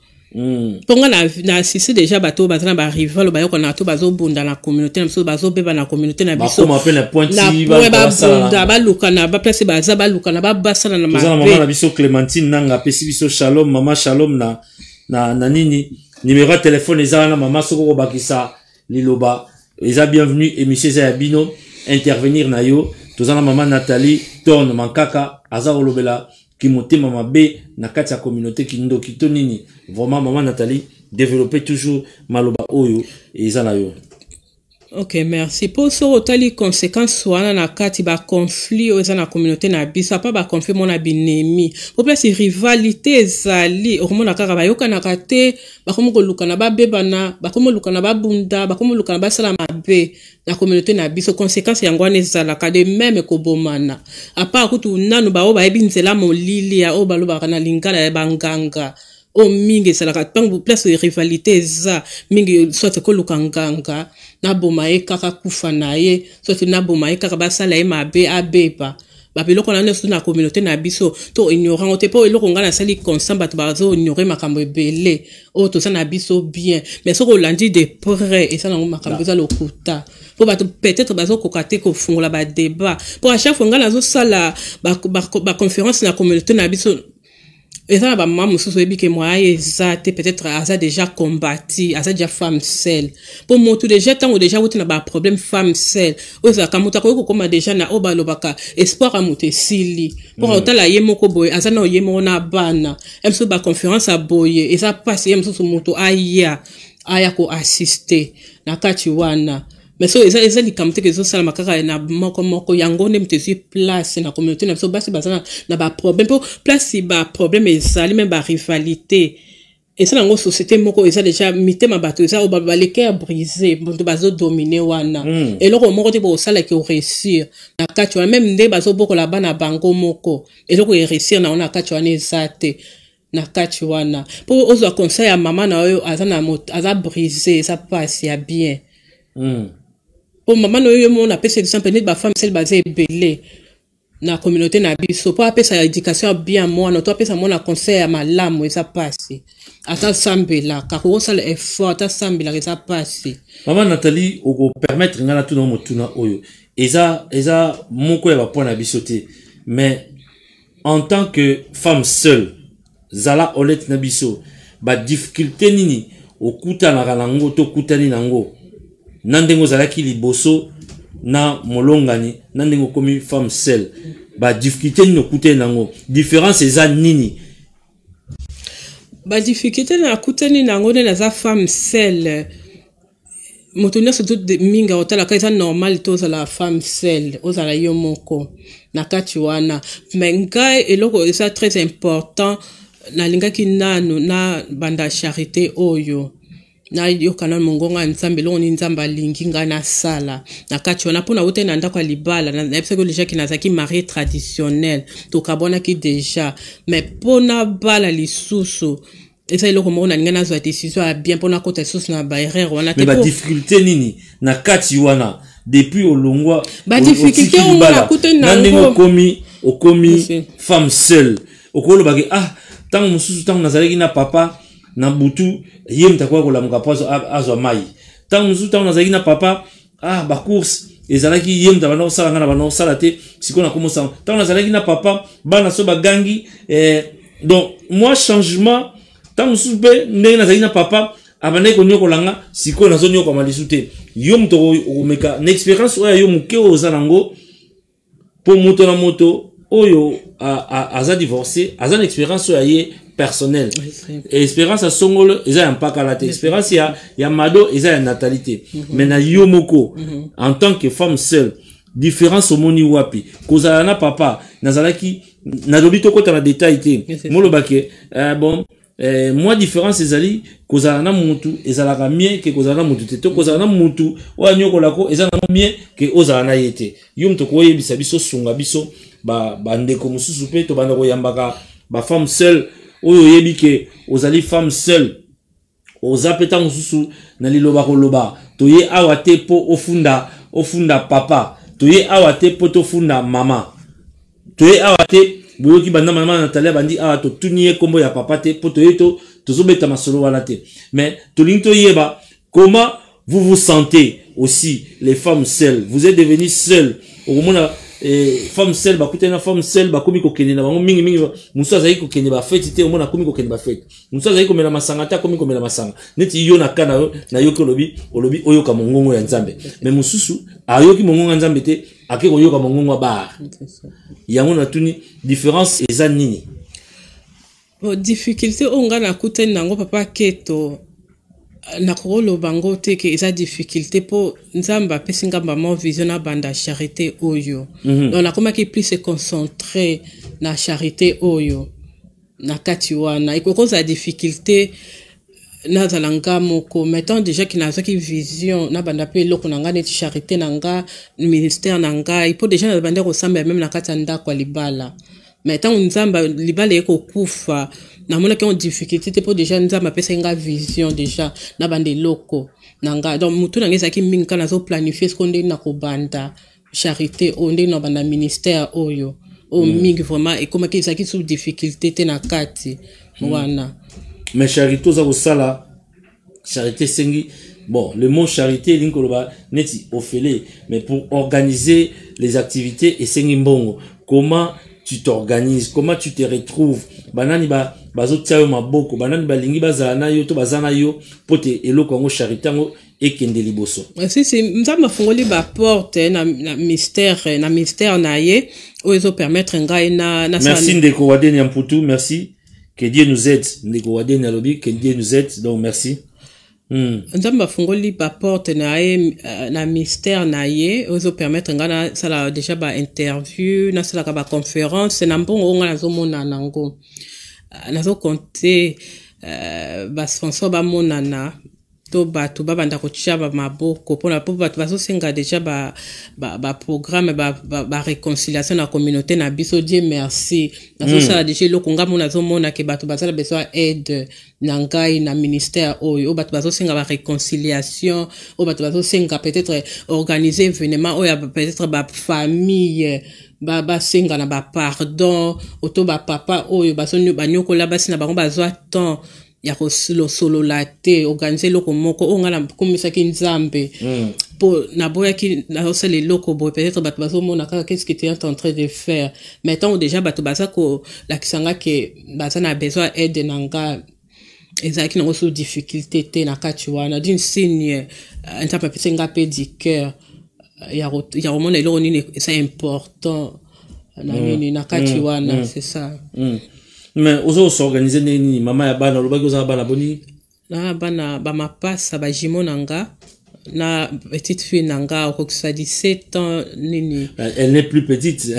ponga na assisté déjà bato bazana ba rival ba yoko na to bazo bunda na communauté na biso bazo beba na communauté na biso ba na pointi ba lukana ba place baza ba lukana ba basana na maman na biso Clémentine nanga pesi biso Shalom mama Shalom na nini numéro de téléphone ezana mama soko ko bakisa liloba eza bienvenue émission za bino intervenir na yo tozana mama Nathalie Torne mankaka aza olobela ki motema mabe na kati ya communauté kindo kito nini vraiment mama Nathalie développer toujours maloba oyo ezana yo. Ok, merci. Pour ce rotali conséquences wana na kati ba conflit oza na communauté na biso pas ba conflit mona binemi. Pour place rivalité zali hormona kaka ba yoka na kate ba komo luka na ba bebana ba komo luka na ba bunda ba komo luka na ba sala mabe na communauté na biso conséquences yango wana ezala ka de même ko bomana. A part kutu nanu ba o ba ebinzela molili ya o ba lo ba kana lingala ya banganga. O mingi salaka tangu place de rivalité za mingi soit ko lukanganga na boma e kaka kufa na ye soit na boma e kaka basala e mabe abeba ba biloko na nyonso na communauté na biso to ignorant te po eloko ngana sali constant bato bazo ignorer makambo ebele o to ça na biso bien mais soko landi de près et ça na makambo za lokuta po bato peut-être bazo kokate ko fungola ba débat pour à chaque fois ngana zo sala ba conférence na communauté na biso. Et ça, ma maman, que moi, peut-être, a déjà combattu, a déjà femme seule. Pour moi, tout déjà, tant ou déjà, où tu n'as pas problème femme seule. Ou ça, quand tu as comme déjà, na oba lobaka, espoir à monter sili. Pour autant, la yemoko boy, a ça, no yemona bana. Em sou ba conférence à boye, et ça passe, em sou moto, aya ko assister. Na kachiwana. Mais so eza likamte ke zo sala makaka na moko yango ne mtesi place na communauté na so basi bazana na ba problème po place ba problème ezali même ba rivalité et ça nango société moko eza déjà mité ma bato eza ba le cœur brisé bonto bazo dominer wana et loko moko te bo sala ke réussir na kati wa même nde bazo boko la bana bango moko et loko réussir na ona kati wana ezate na kati wana po ozo conseil ya mama na oyo aza brisé ça passe ya bien. Pour maman nous on appelle ça exemple net ba femme celle basée belé na communauté na biso pour appeler ça éducation bien moi no to appeler ça mon conseil à malamu ça passe ata sambela ka ko ça effort ata sambela ça passe. Maman Nathalie o permettre ngana tout no motuna oyo eza moko ya ba point na biso te mais en tant que femme seule zala honnête na biso ba difficulté nini okuta na rango to kutani nango nandengo zalaki liboso na molongani nandengo komi femme seule ba difficulté ni okute nango différence eza nini ba difficulté na kutani nango na za femme seule motonya surtout de minga otala ka eza normal to za la femme seule ozala yo moko na kati wana menga eloko eza très important na lingaki nanu na banda charité oyo na yo kana mongonga nzambe lo ni nzamba lingi ngana sala na kati wana pona wote na ndako libala na epseko déjà ki nazaki marié traditionnel to kabona ki déjà mais pona bala lisusu esa iloko mo na ngana zo décision a bien pona kota lisusu na ba erreur wana te ba difficulté nini na kati wana depuis olongwa ba difficulté on na kuta na okomi femme seule okolo bagi tant mususu tant nazalaki na papa na butu yem takwa ko lamuka paso azwa mai tant mususu tant nazalaki na papa ba course ezalaki yem tabana osala ngana bana osala te sikona komosa tant nazalaki na papa bana so bagangi donc moi changement tant mususu be ndenge nazalaki na papa abane ko nyoko langa sikona zo nyoko malisu te yom to omeka na expérience oya yo muke ozanango po moto na moto oyo aza divorcé aza une expérience oya personnelle expérience à songolo eza mpaka la te expérience ya mado eza ya natalité mais na yo moko en tant que femme seule différence au moni wapi kozala na papa nazalaki na lobito kota na détail te molobake bon moi différence ezali kozala na mutu ezalaka mieux que kozala na mutu te to kozala na mutu oya nyokolako eza na mieux que ozala na yete yo mto ko yebisa biso sunga biso ba ndeko mususu pe to banda ko yambaka ba femme seule oyo yebi ke ozali femme seule oza peta mususu na liloba koloba toye awa te po ofunda papa toye awa te po tofunda mama toye awa te boyoki banda mama Nathalie bandi awa to tunie kombo ya papa te po toye to tozobeta masolo wana te mais tolingi to yeba comment vous vous sentez aussi les femmes seules vous êtes devenues seules au moment femme seule bakutena femme seule bakomi ko kende na bango mingi musa zai ko kende ba fête te omona komi ko kende ba fête musa zai ko mela masanga ta komi ko mela masanga neti yo na kana na yo ko lobi oyo ka mongongo ya nzambe mais mususu ayoki mongongo ya nzambe te ake ko yo ka mongongo ba yango na tuni différence eza nini difficulté onga na kutena nango papa keto na kolo bango te ke eza difficulté po nzamba pesinga maman vision na banda charité oyo donc na koma ki plus se concentrer na charité oyo na kati wana ikoko za difficulté na zalanga moko mettons déjà ki nazaki vision na banda pe loko na ngane charité na nga ministère na nga ipo déjà na banda ko samba même na kati ndako libala mais tant nzamba libala eko kufa na mona ki on difficulté te po déjà nzamba pesa nga vision déjà na bande loko nanga donc mutu na ngeza ki minka na zo planifier ce qu'on na ko banda charité onde na banda ministère oyo au mig vraiment et comme qu'ils qui sous difficulté te na kati wana mais charité za sala charité sengi bon le mot charité linkoloba neti ofele mais pour organiser les activités et sengi mbongo comment tu t'organises, comment tu te retrouves banani bazo tsayo maboko banani balingi bazala na yo to bazana yo pote eloko ngo charité ngo ekende liboso si nzamba fungoli ba porte na mystère na ye ozo permettre ngai na merci ndeko wadeni ya mputu merci que Dieu nous aide ndeko wadeni alobi que Dieu nous aide donc merci nzamba fungoli ba porte na ye na mystère na ye ozo permettre ngai na sala déjà ba interview na sala ka ba conférence na mbongo nga nazo mona nango nazo compter ba sponsor ba monana to bato babanda kotia ba maboko pona po bato bazosenga déjà ba programme ba réconciliation na communauté na biso Dieu merci nazo sala déjà loko ngamo nazo mona ke bato bazala besoin aide na ngai na ministère oyo bato bazosenga ba réconciliation o bato bazosenga peut-être organiser événement oyo peut-être ba famille ba senga na ba pardon oto ba papa oyo basonyo banyokola basi na bango bazwa temps ya ko solo laté organiser loko moko ongala komisa ki nzambe pour na boya ki na osele loko bo peut-être bato bazomona kaka qu'est-ce que tu es en train de faire maintenant déjà bato baza ko la kisanga ke baza na besoin aide nanga ezaki na sous difficulté te na kati wana d'une signe ntapa pesenga pe du cœur ya romona elo nini c'est important na nini na kati wana c'est ça mais ozo s'organiser nini mama ya bana lobaki oza bana boni na bana ba mapasa ba jimo nanga na petite fille nanga au 17 ans nini elle n'est plus petite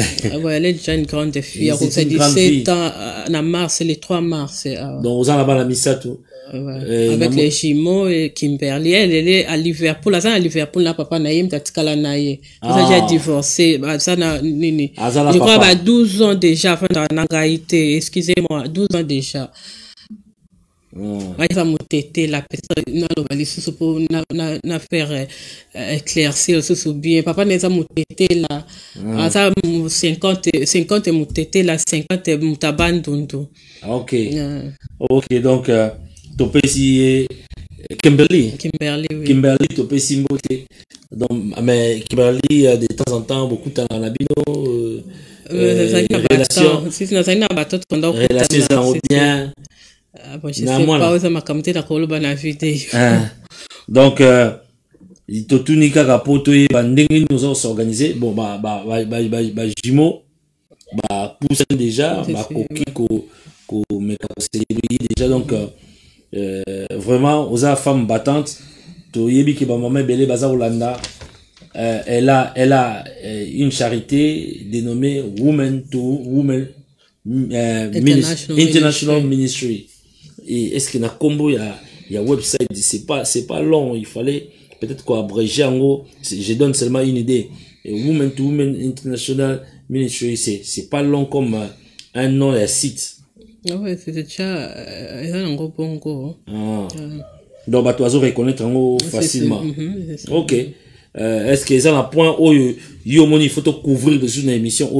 ouais elle est déjà une grande fille au 17 ans na mars le 3 mars donc oza na bana misato avec les jumeaux et Kimberly elle est à Liverpool à Liverpool na papa na yem tatikala na ye ça déjà divorcé ça na nini je crois ba 12 ans déjà enfin dans nangaité excusez-moi 12 ans déjà va mutete la peut-être na lo bali sous pour na faire éclaircir sous bien papa neza mutete là ça 50 mutete la 50 mutabandundu OK donc topesi Kimberly oui. Kimberly topesi mbote donc mais Kimberly de temps en temps beaucoup de temps na bino relation bien bon je sais pas oza makamte na koloba na vidéo donc totuni kaka poto ba ndenge nous on s'organiser bon ba jumeaux ba pousse déjà ba koki ko meka célébrer déjà donc vraiment aux femmes battantes to yebi ke ba maman belé baza Olanda elle a une charité dénommée Women to Women International Ministry et est-ce que na combo ya website c'est pas long il fallait peut-être quoi abréger en gros je donne seulement une idée Women to Women International Ministry c'est pas long comme un nom et un site. Ouais, c'est déjà un gros bongo. Donc bato azo reconnaître en facilement. OK. Est-ce que ça un point yo moni faut couvrir dessus une émission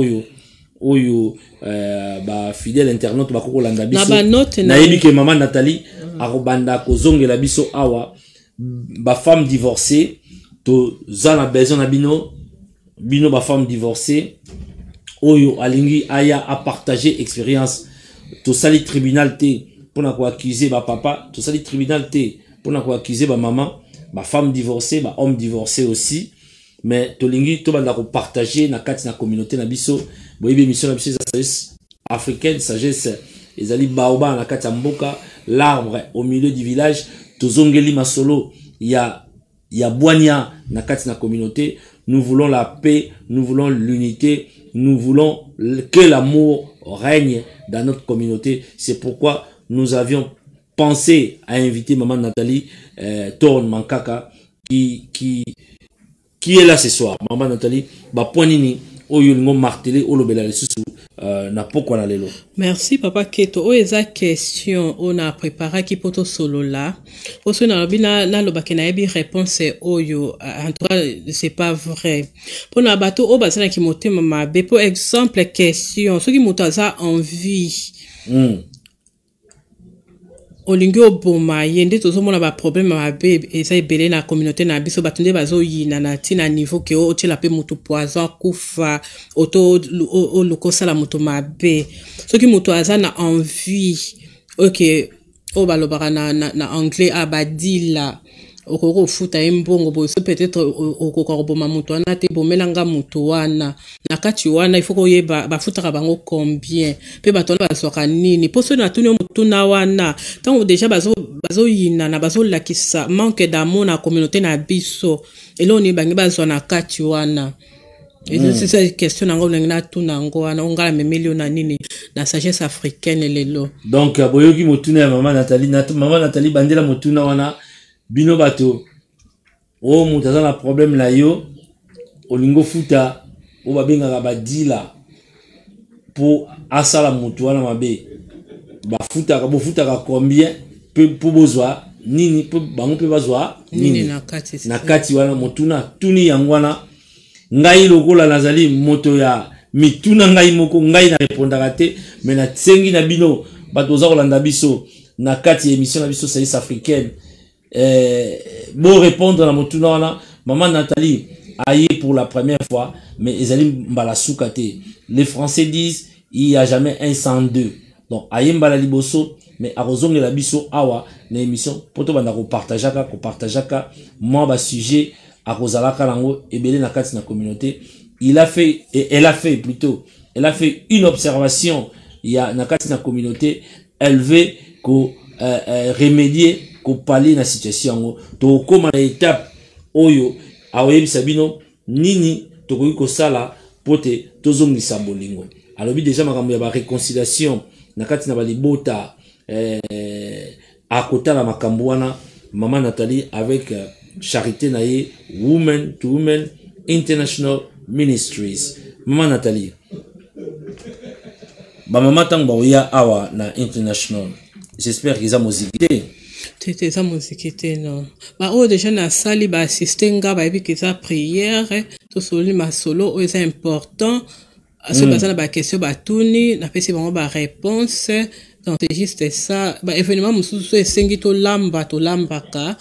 oyo ba fidèle internaute ba ko landa biso na yebi ke maman Nathalie arobanda ko zongela biso awa ba femme divorcée to zana besoin na bino ba femme divorcée oyo alingi aya a partager expérience to sali tribunal te pour ko accuser ba papa to sali tribunal te pour ko accuser ba maman ba femme divorcée ba homme divorcé aussi mais to lingi to banda ko partager na kati na communauté na biso boyebi mission na biso sagesse africaine sagesse ezali baoba na kati ya mboka l'arbre au milieu du village to zongeli masolo ya boania na kati na communauté. Nous voulons la paix, nous voulons l'unité, nous voulons que l'amour règne dans notre communauté. C'est pourquoi nous avions pensé à inviter maman Nathalie Torn Mankaka qui est là ce soir. Maman Nathalie, ba poinini oyo ngo martelé olobela lesusu na poko na lelo. Merci papa Keto. O eza question on a préparé qui poto solo là. Oso na bina na lobaki na yebi réponse oyo en tout cas c'est pas vrai. Pour na bato o basana ki motema mabe pour exemple question ceux qui motaza envie. Olingi oboma yende tozomona ba problème mabe eza ebele na communauté na biso batunde bazoyina na tina niveau ke o tela pe mutu poison kufa auto o lokosala mutu mabe soki mutu aza na envie OK o balobaka na anglais abadila okoko futa embongo boso peut-être okoko boma mutu wana te bomelanga mutu wana na kati wana il faut ko yeba bafutaka bango combien pe batona basoka nini poso na tuni mutu na wana tant déjà bazo yina na bazo lakisa manque d'amour na communauté na biso elo ni bangi bazo na kati wana c'est ça question nango na tuna ngo wana ongala memilio na nini na sagesse africaine lelo donc boyoki mutu na maman Nathalie bandela mutu na wana bino bato o mutaza na problème la yo olingo futa o babenga badila pour asala mutu wana mabe bafuta ka combien pour bozwa nini pour bango pe bazwa nini na kati wana mutuna tuni yangwana ngai lokola nazali moto ya mituna ngai moko ngai na répondaka te mais na tsengi na bino bato za kolanda biso na kati émission na biso Sagesse africaine bon répondre na motuna wana maman Nathalie aïe pour la première fois mais ezali mbala soukate. Les Français disent il y a jamais un sans deux, donc aïe mbala liboso mais arozonge la biso awa na émission poto banda ko partageaka moi ba sujet akozalaka lango ebele na kati na communauté. Elle a fait une observation il y a na kati na communauté, elle veut ko remédier ko parler na situation to koma na étape oyo aoyebi sabino nini to ko sala pote tozongisa bolingo alobi déjà makambo ya ba réconciliation na kati na balibota akota na makambo wana maman Nathalie avec charité na ye Women to Women International Ministries. Maman Nathalie ba mama tang ba ya awa na international, j'espère qu'ils ont musiqué. C'était ça musiqué non. Ba o déjà na sali ba assister nga ba ebi que ça prière to solo ma solo c'est important. Ce basana ba question ba tuni na pesi bango ba réponse. Donc c'est juste ça. Ba événement mususu esengi to lambaka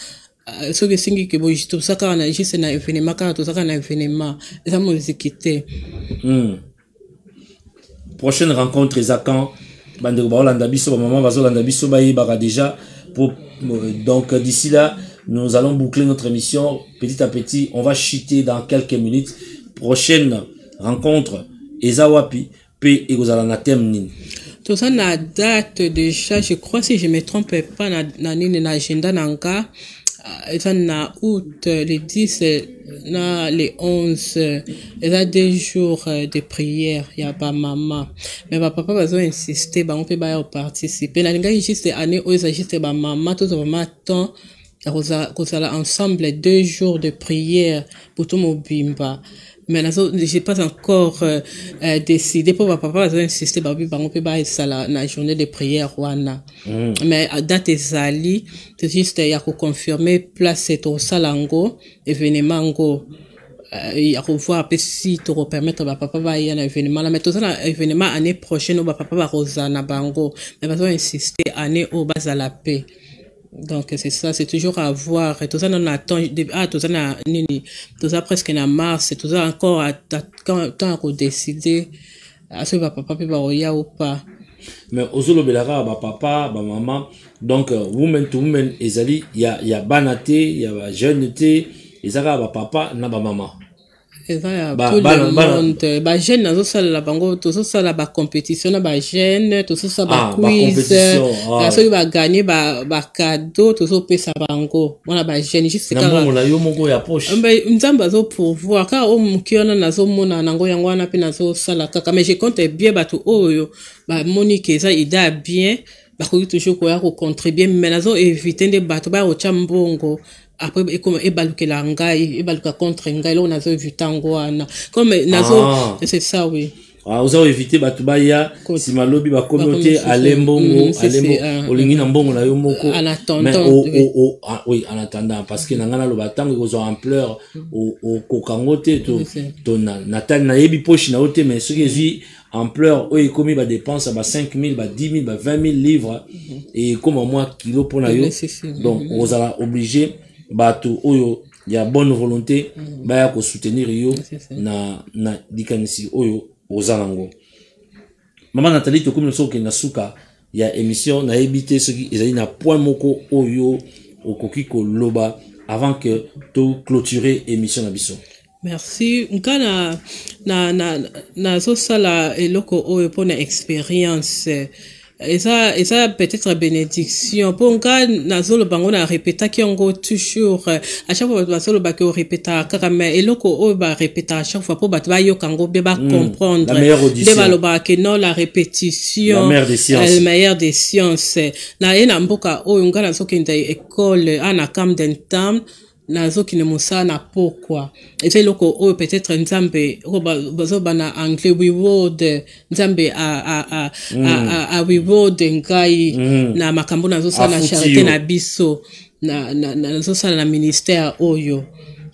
ce que singi que bon tout ça quand on a juste na événement quand tout ça quand on a événement ça musiqué. Prochaine rencontre Zakan bande ba Holanda biso ba maman ba Holanda biso ba yeba déjà pour donc d'ici là nous allons boucler notre émission petit à petit. On va chuter dans quelques minutes. Prochaine rencontre Ezawapi pe egozala na thème nini. Tout ça na date déjà, je crois si je me trompe pas na nini na agenda nanga ça na août les 10 na les 11 il y a 2 jours de prière ya ba maman mais ba papa bazo insister ba on peut ba participer na linga juste année où ça juste ba maman tout vraiment temps kozala ensemble 2 jours de prière pour tout mobimba. Mais j'ai pas encore décidé pour papa va insister babi bango pe ba sala na journée de prière wana. Mais date ezali c'est juste ya ko confirmer place to salango événement ngo ya ko voir pe si to permettre ba papa ba ya na événement là mais tout ça na événement année prochaine ba papa ba rozana bango mais va insister année au bazala paix. Donc c'est ça, c'est toujours à voir. Et tout ça on attend tout ça na nini, tout ça presque na mars, tout ça encore quand on décider à ce papa peut oya ou pas. Mais ozolo belara ba papa, ba maman, donc women to women ezali il y a banate, il y a jeuneté, ezaka ba papa na ba maman. Tout le monde ba jeune nazo sala la bango tout ça la ba compétition na ba jeune tout ça ba quiz la so ba gagner ba cadeau tout ça pesa bango mona ba jeune juste kaka na yo moko ya poche nzamba zo pour voir ka o mukiona nazo mona nango yango wana pe nazo sala kaka mais je compte bien ba to oyo ba Monique ça ida bien ba ko toujours ko ya ko contribuer mais nazo éviter de bato ba o chambongo. Après comme ebalukela ngai ebaluka contre ngai là on a vu tango wana comme nazo c'est ça oui oza éviter batubaya si malobi ba communauté alembongo olingi na mbongo na yo moko mais oui en attendant parce que nangana lo batango ko zo ampleur au kokangote to natal na yebi poche na ote mais ce qui est ampleur o ekomi ba dépense ba 5000 ba 10000 ba 20000 livres et comme moi kilo pour na yo donc on a obligé bato oyo ya bonne volonté baya ko soutenir yo na dikanisi oyo ozanango. Maman Nathalie to comme so ke na suka ya émission na ebité ce qui ezali na point moko oyo okoki ko loba avant que to clôturer émission na biso. Merci. Nkana na so sala eloko oyo pona expérience et ça peut-être bénédiction pour nga nazolo bango na répéta ki ngo toujours à chaque fois bazolo ba ko répéta kaka mais eloko o ba répéta à chaque fois pour ba yo kango be ba comprendre de ba lo ba que non la répétition la meilleure des sciences na ena mboka o nga na so kende école ana Camden Town nazo kine musana pokwa ete loko o peut-être nzambe bazo bana anglais we word nzambe a we word ngai na makambo nazo sala charité na biso na nazo sala na ministère oyo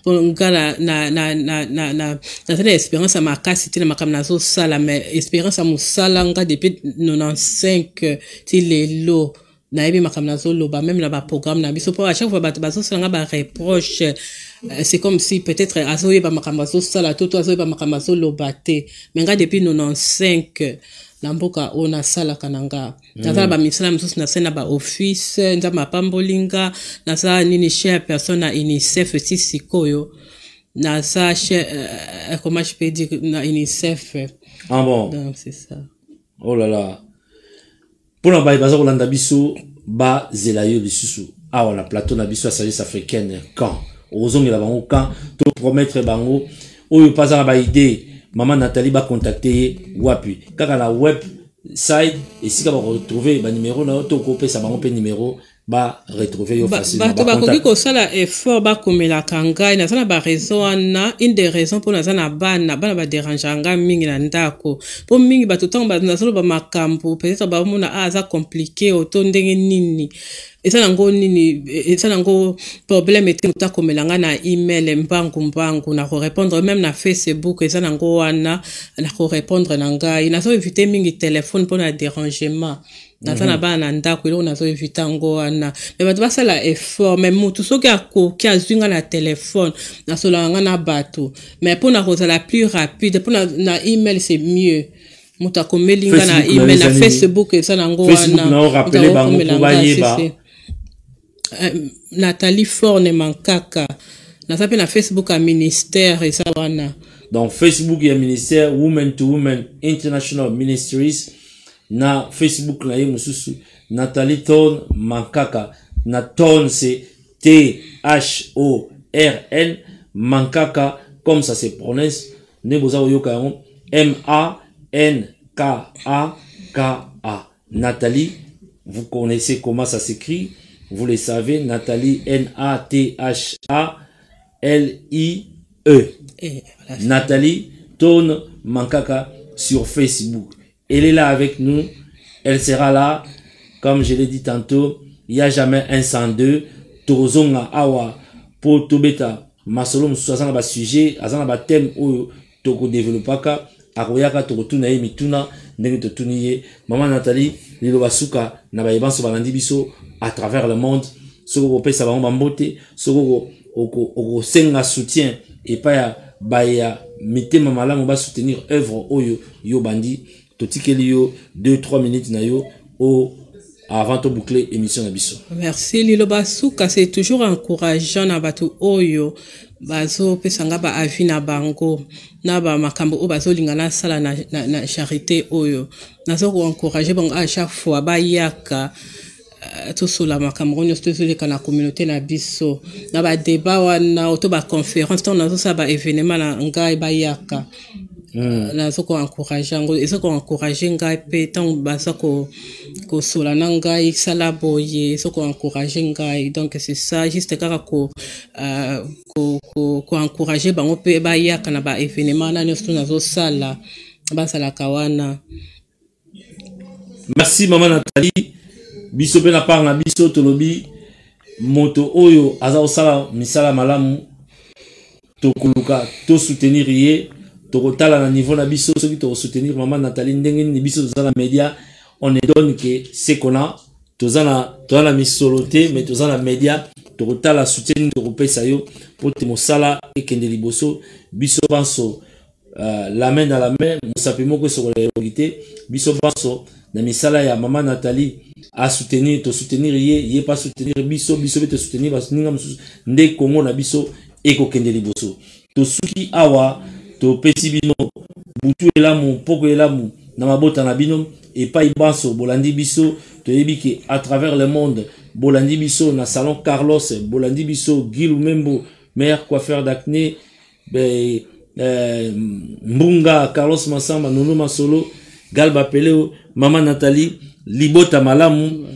ngala na tena espérance à makasi tena makambo nazo sala mais espérance à musala nga depuis 95 ti lelo na ebi makamna zolo ba même na ba programme na biso pour à chaque fois ba bazo sala ba reproche c'est comme si peut-être azoye ba makamna zo sala toto azoye ba makamna zolo baté mais nga depuis 95 na mboka ona sala kananga na ba misala msusu na sena ba office nza mapambolinga na sa nini chère personne à UNICEF sikoyo na sa comment je peux dire na UNICEF ah bon donc c'est ça oh là là. Pour la baïbaza Rolanda biso ba zelayo bisusu ah la plateau na biso service africaine quand ozongi la bango quand to promettre bango oyo pas na ba idée maman Nathalie ba contacter wapi kaka la web site et si ka ba retrouver ba numéro na to ko pesa bango pe numéro ba retrouver yo facilement ba koki ko sala effort ba komela kanga na sana ba raison na une des raisons pour na sana bana ba déranganga mingi na ndako po mingi ba tout temps ba na solo ba makambo peut-être ba mona aza compliqué auto ndenge nini esa nango nini esa nango problème était muta komelanga na email mbangu na ko répondre même na Facebook esa nango wana na ko répondre na ngai na so éviter mingi téléphone pour na dérangement na bana ndako ilo na so éviter ngo wana mais ba ba sala effort mais mutu soki akoki azwinga na téléphone na solanga na bato mais pour na cosa la plus rapide pour na email c'est mieux muta komelinga na email na Facebook esa nango wana Facebook na rappeler bango pour bayeba Nathalie Forne Mankaka na sape na Facebook a ministère et ça wana donc Facebook ya ministère Women to Women International Ministries na Facebook na mususu Nathalie Thorne Mankaka na Thorne c'est THORN Mankaka comme ça se prononce ne boza oyoka MANKAKA Nathalie vous connaissez comment ça s'écrit. Vous le savez, Nathalie, N-A-T-H-A-L-I-E. Nathalie Thorne Mankaka sur Facebook. Elle est là avec nous. Elle sera là. Comme je l'ai dit tantôt, il n'y a jamais un sans deux. Tozonga awa pour tobeta. Masolo msusasana ba sujet, azana ba thème ou toko développaka. Akoyaka toko tunaye mituna. Ndenge to tuniye. Maman Nathalie, lilo basuka na ba yebanso balandi biso à travers le monde. Soko pesa ba mbote, soko oko senga soutien et pas ya baya mitema malamu ba soutenir œuvre oyo yo bandi totikeli yo 2-3 minutes na yo o avant de boucler émission na biso. Merci Lilo Basuka, c'est toujours encourageant na batu oyo bazo pesanga ba avis na bango na ba makambo o bazo lingana sala na charité oyo nazo ko encourager bango à chaque fois ba yaka tout sur la makambo nyo tout sur la communauté na biso na ba débat wana auto ba conférence ton nazo sa ba événement na ngai ba yaka nazo ko encourager ngo eso ko encourager ngai pe tant baza ko sola na ngai sala boye eso ko encourager ngai donc c'est ça juste kaka ko encourager bango pe ba yaka na ba événement na nyo nazo sala basalaka wana. Merci maman Nathalie. Biso pe na part na biso tolobi moto oyo aza osala misala malamu tokuluka to soutenir ye tokotala na niveau na biso soki to soutenir maman Nathalie ndenge ni biso tozala média on ne donne que ce qu'on a tozala misoloté mais tozala média tokotala soutien tokopesa yo pour te mosala ekende liboso biso banso la main dans la main mosapi moko sur la réalité biso banso na misala ya maman Nathalie à soutenir to soutenir ye pas soutenir biso te soutenir parce ninga nde Congo na biso eko kende liboso to suki awa to pesi bino butu elamu poko elamu na mabota na bino et pas ibanso bolandi biso to yebiki à travers le monde bolandi biso na salon Carlos bolandi biso Guy Lumembo meilleur coiffeur d'acné Mbunga Carlos Massamba Nono Masolo Galba Peleo Maman Nathalie libota malamu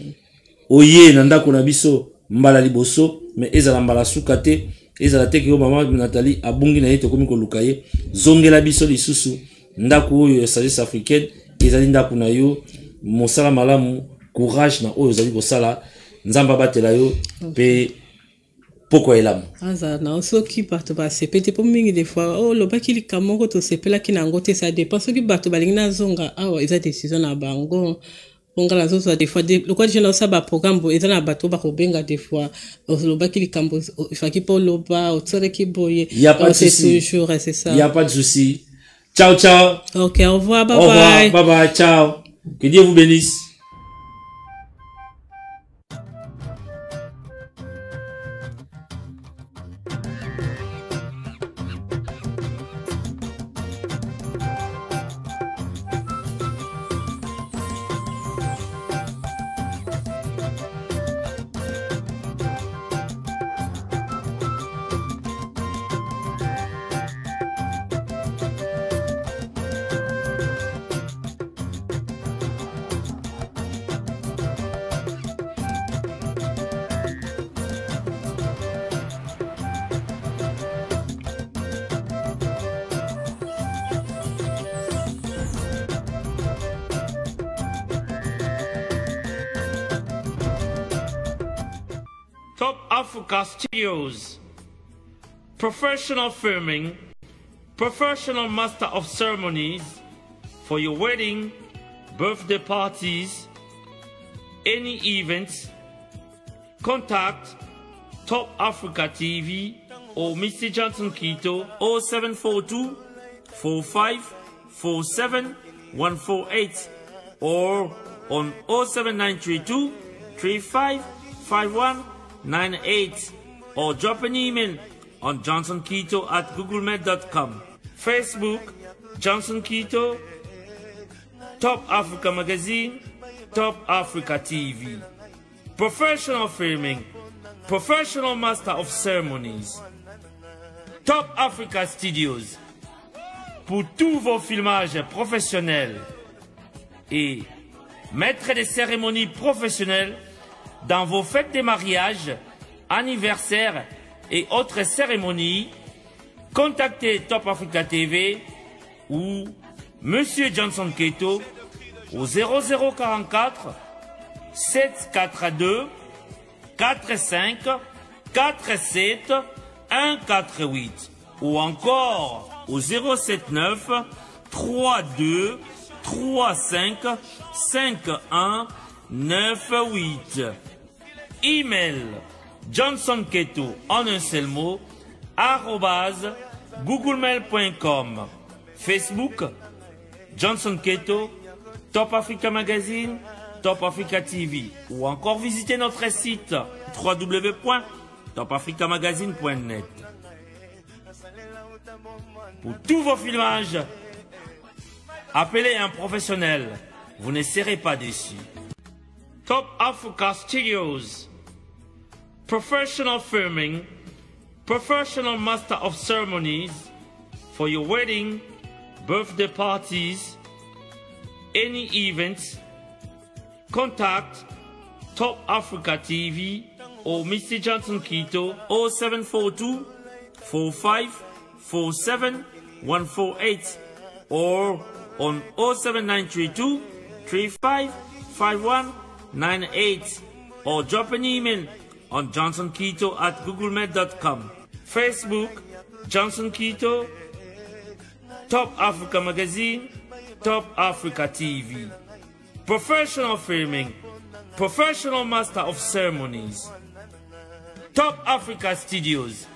oye nandako na biso mbala liboso mais ezala mbala sukate ezala teke yo Maman Nathalie abungi na yete komi koluka ye zongela biso lisusu ndako oyo ya sagesse africaine ezali ndako na yo mosala malamu courage na oyo ezali kosala nzamba batela yo pe poko elamu aza na soki bato basepete po mingi des fois oh lobaki likamoko to sepelaki nango te ça dépend soki bato balingi na zonga awa eza décision na bango ponga la zozo des fois le quoi je ça ba programme bo eza na bato ba kobenga des fois lobaki likambo ifaki po loba otsareki boye c'est toujours c'est ça il y a pas de souci ciao ciao OK au revoir bye bye ciao que Dieu vous bénisse. Top Africa Studios, professional filming, professional master of ceremonies for your wedding, birthday parties, any events. Contact Top Africa TV or Mr. Johnson Quito 0742 4547 148 or on 07932 355198 or drop an email on johnsonquito@googlemail.com. Facebook Johnson Quito, Top Africa Magazine, Top Africa TV. Professional filming, professional master of ceremonies, Top Africa Studios. Pour tous vos filmages professionnels et maître des cérémonies professionnelles dans vos fêtes de mariage, anniversaires et autres cérémonies, contactez Top Africa TV ou Monsieur Johnson Quito au 0044 742 45 47 148 ou encore au 079 32 35 51 98. Email johnsonquito en un seul mot @googlemail.com. Facebook Johnson Quito, Top Africa Magazine, Top Africa TV ou encore visitez notre site www.topafricamagazine.net. Pour tous vos filmages, appelez un professionnel, vous ne serez pas déçus. Top Africa Studios, professional filming, professional master of ceremonies for your wedding, birthday parties, any events. Contact Top Africa TV or Mr. Johnson Quito 0742 4547 148 or on 07932 355198 or drop an email on johnsonketo@googlemail.com. Facebook, Johnson Keto, Top Africa Magazine, Top Africa TV. Professional filming, Professional Master of Ceremonies, Top Africa Studios.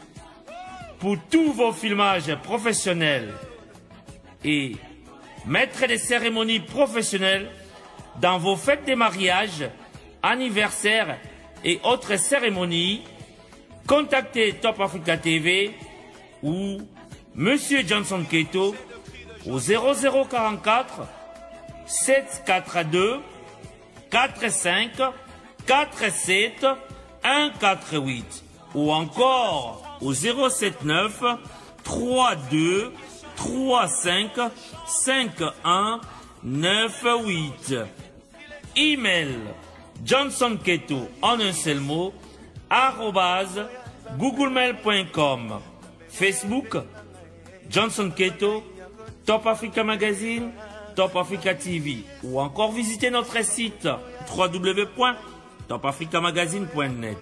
Pour tous vos filmages professionnels et maître des cérémonies professionnelles dans vos fêtes de mariage, anniversaires et autres cérémonies, contactez Top Africa TV ou Monsieur Johnson Keto au 0044 742 45 47 148 ou encore au 079 32 35 51 98. Email Johnson Keto en un seul mot @googlemail.com. Facebook Johnson Keto, Top Africa Magazine, Top Africa TV ou encore visitez notre site www.topafricamagazine.net.